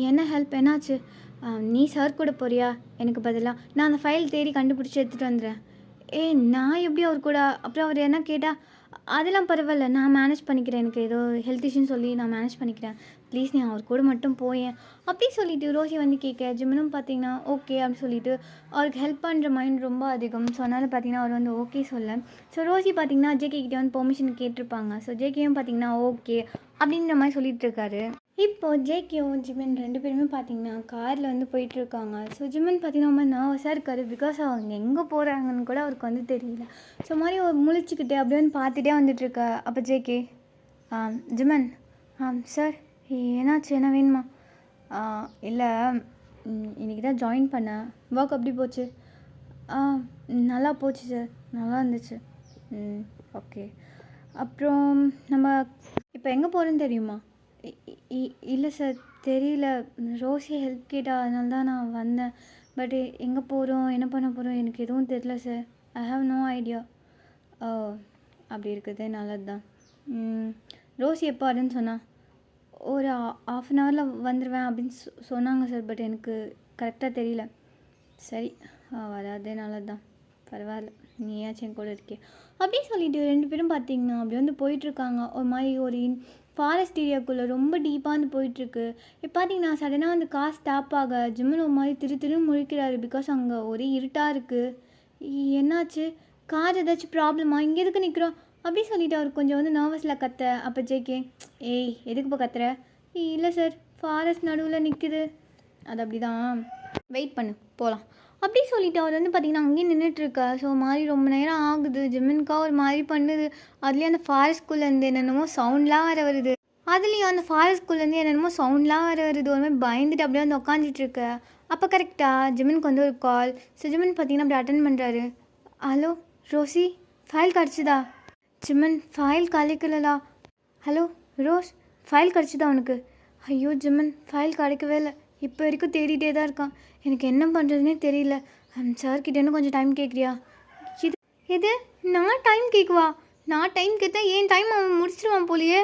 என்ன ஹெல்ப்? என்னாச்சு? நீ சார் கூட போறியா எனக்கு பதிலாக? நான் அந்த ஃபைல் தேடி கண்டுபிடிச்சி எடுத்துகிட்டு வந்துடுறேன். நான் எப்படி அவர் கூட? அப்புறம் அவர் என்ன கேட்டால் அதெல்லாம் பரவாயில்ல, நான் மேனேஜ் பண்ணிக்கிறேன். எனக்கு ஏதோ ஹெல்த் இஷ்யூன்னு சொல்லி நான் மேனேஜ் பண்ணிக்கிறேன். ப்ளீஸ் நீ அவர் கூட மட்டும் போயேன் அப்படி சொல்லிவிட்டு ரோசி வந்து கேட்க. ஜிமினும் பார்த்திங்கன்னா ஓகே அப்படின்னு சொல்லிவிட்டு அவருக்கு ஹெல்ப் பண்ணுற மைண்ட் ரொம்ப அதிகம். ஸோ அதனால் பார்த்திங்கன்னா அவர் வந்து ஓகே சொல்ல. ஸோ ரோசி பார்த்திங்கன்னா ஜேகே கிட்டே வந்து பெர்மிஷன் கேட்டிருப்பாங்க. ஸோ ஜேகேயும் பார்த்திங்கன்னா ஓகே அப்படின்ற மாதிரி சொல்லிட்டு இருக்காரு. இப்போது ஜேகேவும் ஜிமின் 2 பேருமே பார்த்திங்கன்னா காரில் வந்து போயிட்டுருக்காங்க. ஸோ ஜிமின் பார்த்திங்கன்னா ரொம்ப நர்வஸாக இருக்கார். பிகாஸ் அவங்க எங்கே போகிறாங்கன்னு கூட அவருக்கு வந்து தெரியல. ஸோ மாதிரி ஒரு முழிச்சிக்கிட்டு அப்படியே வந்து பார்த்துட்டே வந்துட்டுருக்க. அப்போ ஜேகே ஜிமன் சார் என்னாச்சு? என்ன வேணுமா? இல்லை இன்றைக்கி தான் ஜாயின் பண்ணேன். ஒர்க் எப்படி போச்சு? நல்லா போச்சு சார், நல்லா இருந்துச்சு. ஓகே அப்புறம் நம்ம இப்போ எங்கே போகிறோன்னு தெரியுமா? இல்லை சார் தெரியல. ரோசி ஹெல்ப் கேட்டா அதனால தான் நான் வந்தேன். பட் எங்கே போகிறோம் என்ன பண்ண போகிறோம் எனக்கு எதுவும் தெரியல sir. I have no idea. அப்படி இருக்குது நல்லது தான். ரோசி எப்போ வருன்னு சொன்னா? ஒரு 1/2 an hourல வந்துடுவேன் அப்படின்னு சொன்னாங்க சார். பட் எனக்கு கரெக்டாக தெரியல. சரி வராதே நல்லது தான், பரவாயில்ல நீயாச்சும் என் கூட இருக்கே அப்படி சொல்லிட்டு 2 பேரும் பார்த்திங்கன்னா அப்படி வந்து போயிட்டுருக்காங்க. ஒரு மாதிரி ஒரு ஃபாரஸ்ட் ஏரியாவுக்குள்ளே ரொம்ப டீப்பாக வந்து போயிட்டுருக்கு. இப்போ பார்த்திங்கன்னா சடனாக வந்து கார் ஸ்டாப் ஆக ஜிம்மின் ஒரு மாதிரி திருன்னு முழிக்கிறாரு. பிகாஸ் அங்கே ஒரே இருட்டாக இருக்குது. என்னாச்சு? கார் ஏதாச்சும் ப்ராப்ளமா? இங்கே எதுக்கு நிற்கிறோம் அப்படி சொல்லிவிட்டு அவர் கொஞ்சம் வந்து நர்வஸில் கத்த. அப்போ ஜேகே எதுக்கு இப்போ கத்துற? இல்லை சார் ஃபாரஸ்ட் நடுவில் நிற்குது. அது அப்படி தான், வெயிட் பண்ணு போகலாம் அப்படி சொல்லிவிட்டு அவர் வந்து பார்த்திங்கன்னா அங்கேயே நின்றுட்டுருக்கா. ஸோ மாதிரி ரொம்ப நேரம் ஆகுது. ஜிம்மின்கா ஒரு மாதிரி பண்ணுது. அதுலேயும் அந்த ஃபாரஸ்ட்குள்ளேருந்து என்னென்னமோ சவுண்ட்லாம் வேறு வருது. அதுலேயும் அந்த ஃபாரஸ்ட்குள்ளேருந்து என்னென்னமோ சவுண்ட்லாம் வேறு வருது. ஒரு மாதிரி பயந்துட்டு அப்படியே வந்து உட்காந்துட்ருக்க. அப்போ கரெக்டாக ஜிம்மினுக்கு வந்து ஒரு கால். ஸோ ஜிம்மின் பார்த்திங்கன்னா அப்படி அட்டன் பண்ணுறாரு. ஹலோ ரோசி, ஃபைல் கிடச்சிதா? ஜிமன் ஃபைல் கிடைக்கலடா. ஹலோ ரோஸ், ஃபைல் கிடச்சிதா உனக்கு? ஐயோ ஜிமன், ஃபைல் கிடைக்கவே இல்லை. இப்போ வரைக்கும் தேடிட்டே தான் இருக்கான். எனக்கு என்ன பண்ணுறதுனே தெரியல. சார்கிட்ட இன்னும் கொஞ்சம் டைம் கேட்குறியா? இது எது? நான் டைம் கேட்குவா? நான் டைம் கேட்டால் ஏன் டைம் அவன் முடிச்சிடுவான் போலியே.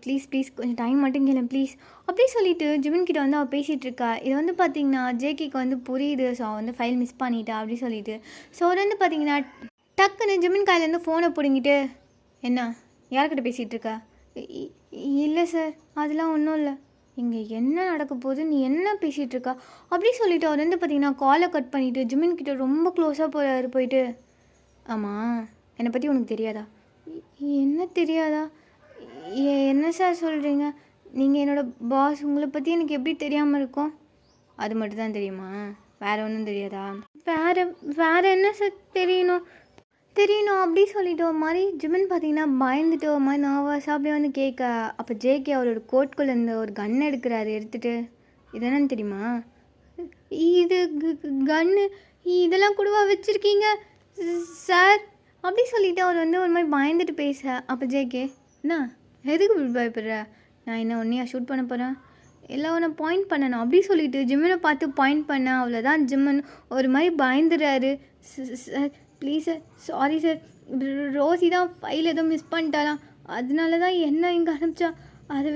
ப்ளீஸ் ப்ளீஸ் கொஞ்சம் டைம் மட்டும் கேளு ப்ளீஸ். அப்படியே சொல்லிவிட்டு ஜிமன் கிட்ட வந்து அவள் பேசிகிட்டு இருக்கா. இது வந்து பார்த்திங்கன்னா ஜேகேக்கு வந்து புரியுது. ஸோ அவள் வந்து ஃபைல் மிஸ் பண்ணிட்டா அப்படி சொல்லிட்டு. ஸோ அவர் வந்து பார்த்திங்கன்னா டக்குன்னு ஜிமன் கையிலேருந்து ஃபோனை பிடிங்கிட்டு, என்ன யார்கிட்ட பேசிகிட்டு இருக்கா? இல்லை சார், அதெல்லாம் ஒன்றும் இல்லை. இங்கே என்ன நடக்க போகுது, நீ என்ன பேசிகிட்டு இருக்கா அப்படி சொல்லிவிட்டு அவர் வந்து பார்த்திங்கன்னா காலை கட் பண்ணிவிட்டு ஜிமன் கிட்ட ரொம்ப க்ளோஸாக போகிறாரு. போயிட்டு, ஆமாம் என்னை பற்றி உனக்கு தெரியாதா? என்ன தெரியாதா? என்ன சார் சொல்கிறீங்க? நீங்கள் என்னோடய பாஸ், உங்களை பற்றி எனக்கு எப்படி தெரியாமல் இருக்கும்? அது மட்டும் தான் தெரியுமா? வேறு ஒன்றும் தெரியாதா? வேறு என்ன சார் தெரியணும் அப்படி சொல்லிட்டு ஒரு மாதிரி ஜிமன் பார்த்தீங்கன்னா பயந்துட்டு ஒரு மாதிரி நர்வஸாக அப்படியே வந்து கேட்க. அப்போ ஜேகே அவரோட கோட்குள்ளேருந்து ஒரு கன் எடுக்கிறாரு. எடுத்துகிட்டு, இது என்னன்னு தெரியுமா? இது கன்னு, இதெல்லாம் கூடவா வச்சுருக்கீங்க சார் அப்படி சொல்லிவிட்டு அவர் வந்து ஒரு மாதிரி பயந்துட்டு பேச. அப்போ ஜேகே, என்ன எதுக்கு இப்படி பயப்படுற? நான் என்ன ஒன்றையா ஷூட் பண்ண போகிறேன்? எல்லாம் ஒன்று பாயிண்ட் பண்ணணும் அப்படி சொல்லிவிட்டு ஜிம்மனை பார்த்து பாயிண்ட் பண்ண. அவ்வளோதான் ஜிம்மன் ஒரு மாதிரி பயந்துடுறாரு. Sir please sir, sorry sir, Rosie தான் ஃபைல் எதுவும் மிஸ் பண்ணிட்டாலாம், அதனால தான் என்ன இங்கே அனுப்பிச்சா. அதை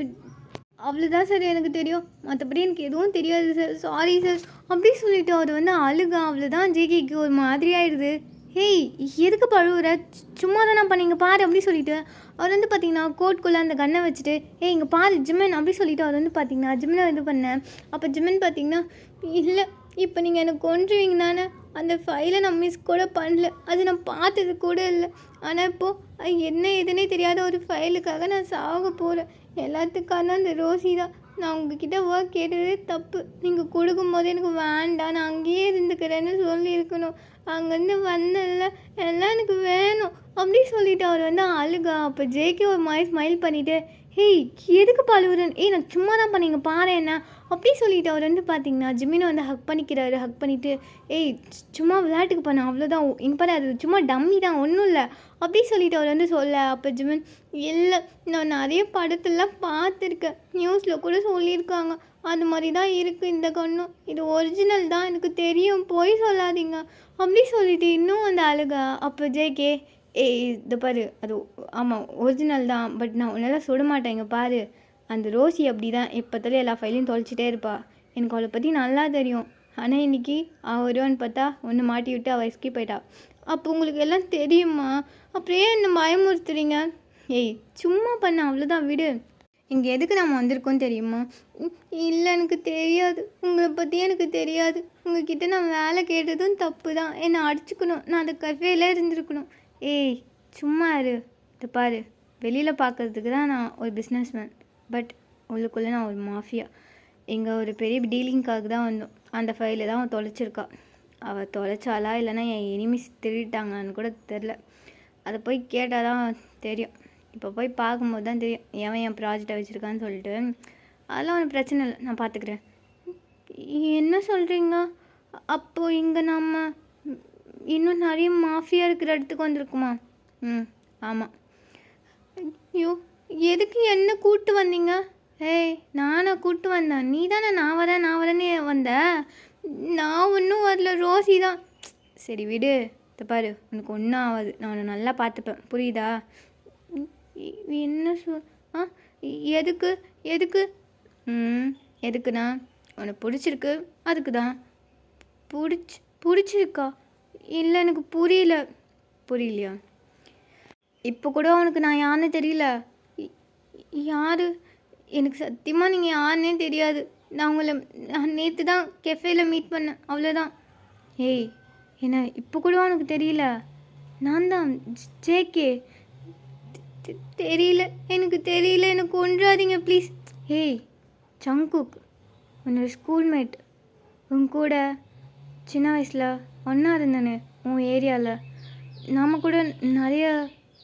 அவ்வளோதான் சார் எனக்கு தெரியும், மற்றபடி எனக்கு எதுவும் தெரியாது சார், சாரி சார் அப்படி சொல்லிவிட்டு அவர் வந்து அழுக. அவ்வளோதான் ஜேகேக்கு ஒரு மாதிரி ஆயிடுது. ஹேய் எதுக்கு பழுவுற, சும்மா தான் நான் பண்ணீங்க பாரு அப்படி சொல்லிவிட்டு அவர் வந்து பார்த்திங்கன்னா கோட்குள்ளே அந்த கன்னை வச்சுட்டு, இங்கே பாரு ஜிம்மன் அப்படி சொல்லிவிட்டு அவர் வந்து பார்த்திங்கன்னா ஜிம்மனை இது பண்ணேன். அப்போ ஜிம்மன் பார்த்திங்கன்னா, இல்லை இப்போ நீங்கள் எனக்கு கொன்றுவீங்கனானே, அந்த ஃபைலை நான் மிஸ் கூட பண்ணல, அது நான் பார்த்தது கூட இல்லை. ஆனால் இப்போது என்ன எதுனே தெரியாத ஒரு ஃபைலுக்காக நான் சாக போகிறேன். எல்லாத்துக்கான அந்த ரோசி தான். நான் உங்ககிட்ட ஒர்க் கேட்டதே தப்பு. நீங்கள் கொடுக்கும்போது எனக்கு வேண்டாம், நான் அங்கேயே இருந்துக்கிறேன்னு சொல்லியிருக்கணும். அங்கேருந்து வந்ததில்ல, எல்லாம் எனக்கு வேணும் அப்படி சொல்லிவிட்டு அவர் வந்து அழுகா. அப்போ ஜேகே ஒரு மாதிரி ஸ்மைல் பண்ணிவிட்டு, ஹேய் எதுக்கு பாலுவரன், நான் சும்மா தான் பண்ணீங்க பாரு என்ன அப்படி சொல்லிவிட்டு அவர் வந்து பார்த்திங்கன்னா ஜிம்மினை வந்து ஹக் பண்ணிக்கிறாரு. ஹக் பண்ணிவிட்டு, சும்மா விளையாட்டுக்கு பண்ண அவ்வளோதான், இங்கே பாரு அது சும்மா டம்மி தான், ஒன்றும் இல்லை அப்படி சொல்லிவிட்டு அவர் வந்து சொல்ல. அப்போ ஜிமின், இல்லை நான் நிறைய படத்தெல்லாம் பார்த்துருக்கேன், நியூஸில் கூட சொல்லியிருக்காங்க, அது மாதிரி தான் இருக்குது இந்த கண்ணும், இது ஒரிஜினல் தான் எனக்கு தெரியும், போய் சொல்லாதீங்க அப்படி சொல்லிவிட்டு இன்னும் அந்த அழுகா. அப்போ ஜேகே, இது பாரு அது ஆமாம் ஒரிஜினல் தான், பட் நான் உன்னால் சுட மாட்டேன், இங்கே பாரு அந்த ரோசி அப்படி தான் எப்போத்தாலும் எல்லா ஃபைலையும் தொலைச்சிட்டே இருப்பா, எனக்கு அவளை பற்றி நல்லா தெரியும். ஆனால் இன்றைக்கி அவள் வருவான்னு பார்த்தா ஒன்று மாட்டி விட்டு அவள் எஸ்கேப் ஆயிட்டா. அப்போ உங்களுக்கு எல்லாம் தெரியுமா, அப்படியே என்ன பயமுறுத்துறீங்க? சும்மா பண்ண அவ்வளோதான், விடு. இங்கே எதுக்கு நம்ம வந்திருக்கோம் தெரியுமா? இல்லை எனக்கு தெரியாது, உங்களை பற்றி எனக்கு தெரியாது, உங்ககிட்ட நான் வேலை கேட்டதும் தப்பு தான், என்னை அடிச்சுக்கணும், நான் அந்த கஃபேல இருந்திருக்கணும். சும்மா இரு, இது பாரு வெளியில் பார்க்குறதுக்கு தான் நான் ஒரு பிஸ்னஸ்மேன், பட் உள்ளுக்குள்ளே நான் ஒரு மாஃபியா. இங்கே ஒரு பெரிய டீலிங்காக தான் வந்தோம். அந்த ஃபைலை தான் அவன் தொலைச்சிருக்கா. அவள் தொலைச்சாலா இல்லைனா என் எனிமிஸ் திருட்டாங்கன்னு கூட தெரில, அதை போய் கேட்டால் தான் தெரியும். இப்போ போய் பார்க்கும்போது தான் தெரியும் எவன் என் ப்ராஜெக்டை வச்சுருக்கான்னு சொல்லிட்டு. அதெல்லாம் ஒன்றும் பிரச்சனை இல்லை, நான் பார்த்துக்கிறேன். என்ன சொல்கிறீங்க? அப்போது இங்கே நம்ம இன்னும் நிறைய மாஃபியா இருக்கிற இடத்துக்கு வந்திருக்குமா? ஆமாம். ஐயோ எதுக்கு என்ன கூப்பிட்டு வந்தீங்க? நானா கூப்பிட்டு வந்தேன்? நீ தானே நான் வரேன்னு வந்த. நான் ஒன்றும் வரல, ரோசி தான். சரி விடு, இதை பாரு உனக்கு ஒன்றும் ஆகாது, நான் உன்னை நல்லா பார்த்துப்பேன், புரியுதா? என்ன எதுக்கு எதுக்கு எதுக்குண்ணா? உனக்கு பிடிச்சிருக்கு அதுக்கு தான். பிடிச்சிருக்கா? இல்லை எனக்கு புரியலையா? இப்போ கூட உனக்கு நான் யாருன்னு தெரியல? யார்? எனக்கு சத்தியமாக நீங்கள் யாருன்னே தெரியாது. நான் நேற்று தான் கெஃபேல மீட் பண்ணேன், அவ்வளோதான். என்ன இப்போ கூட உனக்கு தெரியல? நான் தான் ஜேகே. தெரியல, எனக்கு தெரியல, எனக்கு ஒன்றாதீங்க ப்ளீஸ். சங்குக், உன்னோட ஸ்கூல்மேட், உன் கூட சின்ன வயசில் ஒன்றா இருந்தேனே உன் ஏரியாவில், நாம் கூட நிறைய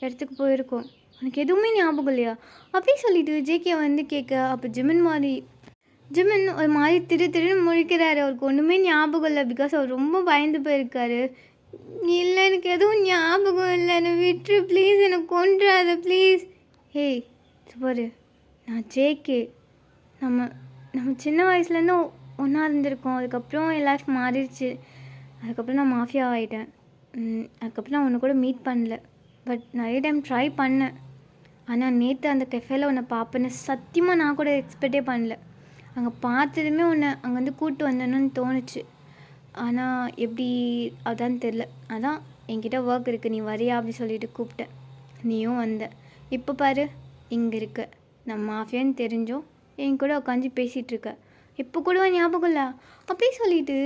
இடத்துக்கு போயிருக்கோம், உனக்கு எதுவுமே ஞாபகம் இல்லையா அப்படி சொல்லிட்டு ஜேகே வந்து கேட்க. அப்போ ஜிமின் ஒரு மாதிரி திருன்னு முழிக்கிறாரு. அவருக்கு ஒன்றுமே ஞாபகம் இல்லை, பிகாஸ் அவர் ரொம்ப பயந்து போயிருக்காரு. இல்லை, எனக்கு எதுவும் ஞாபகம் இல்லை. என்னை விட்டுரு ப்ளீஸ், என்னை கொன்றாத ப்ளீஸ். ஹேய் பாரு, நான் ஜேகே. நம்ம நம்ம சின்ன வயசுலேருந்து ஒன்றா இருந்திருக்கோம். அதுக்கப்புறம் என் லைஃப் மாறிடுச்சு. அதுக்கப்புறம் நான் மாஃபியா ஆகிட்டேன். அதுக்கப்புறம் நான் உன்னை கூட மீட் பண்ணல. பட் நிறைய டைம் ட்ரை பண்ணேன். ஆனால் நேற்று அந்த கெஃபேல உன்னை பார்ப்பேன்னு சத்தியமாக நான் கூட எக்ஸ்பெக்டே பண்ணல. அங்கே பார்த்ததுமே உன்னை அங்கே வந்து கூப்பிட்டு வந்தேன்னு தோணுச்சு. ஆனால் எப்படி அதான் தெரில. அதான் என்கிட்ட ஒர்க் இருக்குது, நீ வரியா அப்படி சொல்லிட்டு கூப்பிட்டேன். நீயும் வந்த. இப்போ பாரு, இங்கே இருக்க. நான் மாஃபியான்னு தெரிஞ்சோம் என் கூட உட்காந்து பேசிகிட்ருக்க. இப்போ கூட ஞாபகம் இல்லை அப்படி சொல்லிட்டு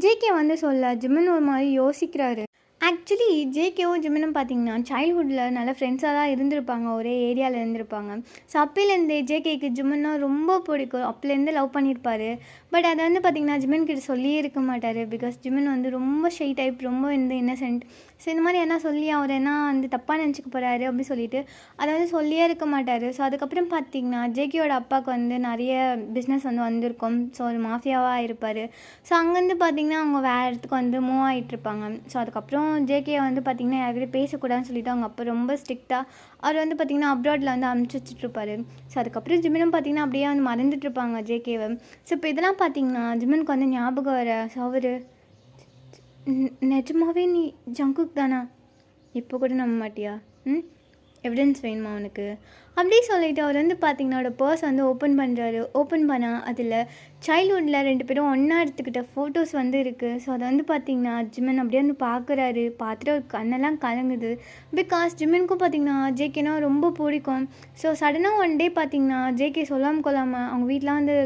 ஜேகே வந்து சொல்ல ஜிமின் ஒரு மாதிரி யோசிக்கிறாரு. ஆக்சுவலி ஜேகேவும் ஜிமினும் பார்த்தீங்கன்னா சைல்ட்ஹுட்டில் நல்ல ஃப்ரெண்ட்ஸாக தான் இருந்திருப்பாங்க, ஒரே ஏரியாவில் இருந்திருப்பாங்க. ஸோ அப்போலேருந்தே ஜேகேக்கு ஜிமின்னா ரொம்ப பிடிக்கும். அப்போலேருந்து லவ் பண்ணியிருப்பார். பட் அதை வந்து பார்த்திங்கன்னா ஜிமின் கிட்ட சொல்லியே இருக்க மாட்டார். பிகாஸ் ஜிமின் வந்து ரொம்ப ஷை டைப், ரொம்ப வந்து இன்னசென்ட். ஸோ இந்த மாதிரி என்ன சொல்லி அவர் என்ன வந்து தப்பாக நினச்சிக்க போகிறாரு அப்படின்னு சொல்லிட்டு அதை வந்து சொல்லியே இருக்க மாட்டார். ஸோ அதுக்கப்புறம் பார்த்திங்கன்னா ஜேகேயோட அப்பாவுக்கு வந்து நிறைய பிஸ்னஸ் வந்து வந்திருக்கும். ஸோ ஒரு மாஃபியாவாக இருப்பார். ஸோ அங்கேருந்து பார்த்திங்கன்னா அவங்க வேறு இடத்துக்கு வந்து மூவ் ஆகிட்டுருப்பாங்க. ஸோ அதுக்கப்புறம் ஜேகே வந்து பார்த்திங்கன்னா யாருக்கிட்ட பேசக்கூடாதுன்னு சொல்லிவிட்டு அவங்க அப்போ ரொம்ப ஸ்ட்ரிக்டாக அவர் வந்து பார்த்திங்கன்னா அப்ராடில் வந்து அனுப்பிச்சி வச்சுட்ருப்பாரு. ஸோ அதுக்கப்புறம் ஜிமினும் பார்த்திங்கன்னா அப்படியே வந்து மறந்துட்டுருப்பாங்க ஜேகேவை. ஸோ இப்போ இதெல்லாம் பார்த்திங்கன்னா ஜிமினுக்கு வந்து ஞாபகம் வர. ஸோ அவர் நிஜமாவே நீ ஜங்குக் தானா? இப்போ கூட நம்ப மாட்டியா? எவிடன்ஸ் வேணுமா அவனுக்கு அப்படி சொல்லிவிட்டு அவர் வந்து பார்த்திங்கன்னா அவரோட பர்ஸ் வந்து ஓப்பன் பண்ணுறாரு. ஓப்பன் பண்ணால் அதில் சைல்ட்ஹுட்டில் 2 பேரும் ஒன்றா எடுத்துக்கிட்ட ஃபோட்டோஸ் வந்து இருக்குது. ஸோ அதை வந்து பார்த்திங்கன்னா ஜிமின் அப்படியே வந்து பார்க்குறாரு. பார்த்துட்டு ஒரு கண்ணெல்லாம் கலங்குது. பிகாஸ் ஜிமினுக்கும் பார்த்திங்கன்னா ஜேகேனா ரொம்ப பிடிக்கும். ஸோ சடனாக ஒன் டே பார்த்திங்கன்னா ஜேகே சொல்லாமல் கொள்ளாமல் அவங்க வீட்டிலாம் வந்து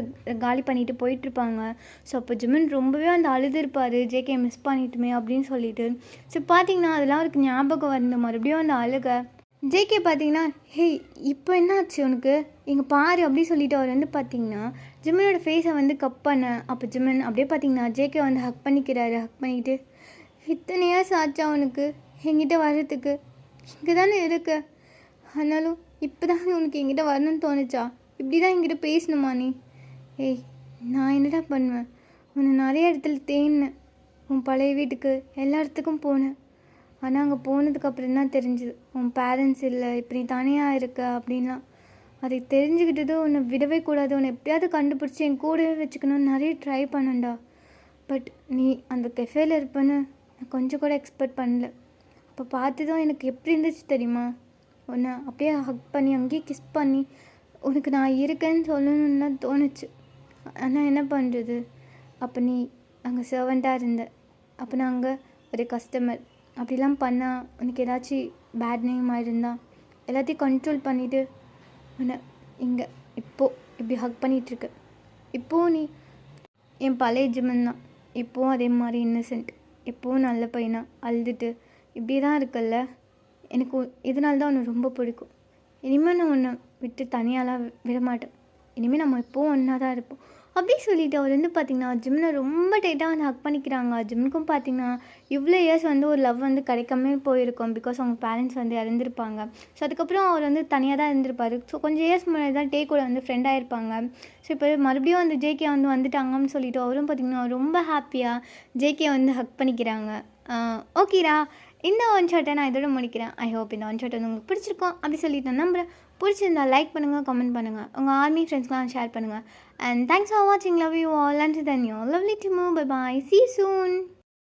காலி பண்ணிட்டு போயிட்டுருப்பாங்க. ஸோ அப்போ ஜிமின் ரொம்பவே வந்து அழுதுருப்பார், ஜேகே மிஸ் பண்ணிட்டுமே அப்படின்னு சொல்லிட்டு. ஸோ பார்த்திங்கன்னா அதெல்லாம் அவருக்கு ஞாபகம் வந்து மறுபடியும் அந்த அழுக. ஜேகே பார்த்தீங்கன்னா, ஹேய் இப்போ என்னாச்சு உனக்கு, இங்கே பாரு அப்படி சொல்லிவிட்டு அவர் வந்து பார்த்திங்கன்னா ஜிமினோட ஃபேஸை வந்து கப் பண்ண. அப்போ ஜிமின் அப்படியே பார்த்திங்கன்னா ஜேகே வந்து ஹக் பண்ணிக்கிறாரு. ஹக் பண்ணிக்கிட்டு, இத்தனை இயர்ஸ் ஆச்சா அவனுக்கு என்கிட்ட வர்றதுக்கு? இங்கே தானே இருக்க, ஆனாலும் இப்போ தான் உனக்கு என்கிட்ட வரணும்னு தோணுச்சா? இப்படி தான் என்கிட்ட பேசணுமா நீ? ஏய் நான் என்னடா பண்ணுவேன், உன்னை நிறைய இடத்துல தேடினேன். உன் பழைய வீட்டுக்கு எல்லா இடத்துக்கும் போனேன். ஆனால் அங்கே போனதுக்கப்புறம் தான் தெரிஞ்சுது உன் பேரண்ட்ஸ் இல்லை, இப்படி தனியாக இருக்க அப்படின்லாம். அதை தெரிஞ்சுக்கிட்டது உன்னை விடவே கூடாது, உன்னை எப்படியாவது கண்டுபிடிச்சி என் கூடவே வச்சுக்கணும்னு நிறைய ட்ரை பண்ணேன்டா. பட் நீ அந்த கெஃபேல இருப்பேன்னு நான் கொஞ்சம் கூட எக்ஸ்பெக்ட் பண்ணல. அப்போ பார்த்ததும் எனக்கு எப்படி இருந்துச்சு தெரியுமா? உன்னை அப்படியே ஹக் பண்ணி அங்கேயே கிஸ் பண்ணி உனக்கு நான் இருக்கேன்னு சொல்லணும்னு தான் தோணுச்சு. ஆனால் என்ன பண்ணுறது, அப்போ நீ அங்கே சர்வெண்ட்டாக இருந்த, அப்போ நான் அங்கே ஒரு கஸ்டமர். அப்படிலாம் பண்ணால் உனக்கு ஏதாச்சும் பேட் நேம் ஆகிருந்தா எல்லாத்தையும் கண்ட்ரோல் பண்ணிவிட்டு உன்னை இங்கே இப்போது இப்படி ஹக் பண்ணிகிட்ருக்கு. இப்போது நீ என் பழைய ஜிமன் தான். இப்போவும் அதே மாதிரி இன்னசென்ட், இப்போவும் நல்ல பையனா அழுதுட்டு இப்படி தான் இருக்கல்ல. எனக்கு இதனால தான் உன்னை ரொம்ப பிடிக்கும். இனிமேல் நான் உன்னை விட்டு தனியாலாம் விட மாட்டேன். இனிமேல் நம்ம எப்போவும் ஒன்றா தான் இருப்போம் அப்படி சொல்லிவிட்டு அவர் வந்து பார்த்திங்கன்னா ஜிமினை ரொம்ப டைட்டாக வந்து ஹக் பண்ணிக்கிறாங்க. ஜிம்னுக்கும் பார்த்திங்கன்னா இவ்வளோ இயர்ஸ் வந்து ஒரு லவ் வந்து கிடைக்காம போயிருக்கும். பிகாஸ் அவங்க பேரண்ட்ஸ் வந்து இறந்துருப்பாங்க. ஸோ அதுக்கப்புறம் அவர் வந்து தனியாக தான் இருந்திருப்பார். ஸோ கொஞ்சம் இயர்ஸ் முன்னாடி தான் டே கூட வந்து ஃப்ரெண்டாக இருப்பாங்க. ஸோ இப்போ மறுபடியும் வந்து ஜேகே வந்து வந்துட்டாங்கன்னு சொல்லிவிட்டு அவரும் பார்த்திங்கன்னா ரொம்ப ஹாப்பியாக ஜேகே வந்து ஹக் பண்ணிக்கிறாங்க. ஓகேடா, இந்த ஒன் ஷாட்டை நான் இதோட முடிக்கிறேன். ஐ ஹோப் இந்த ஒன் ஷாட் வந்து உங்களுக்கு பிடிச்சிருக்கோம் அப்படி சொல்லிட்டு நான் நம்புகிறேன். பிடிச்சிருந்தா லைக் பண்ணுங்கள், கமெண்ட் பண்ணுங்கள், உங்கள் ஆர்மி ஃப்ரெண்ட்ஸ்லாம் ஷேர் பண்ணுங்கள். And thanks for watching. Love you all. Until then, you're lovely to move. Bye bye. See you soon.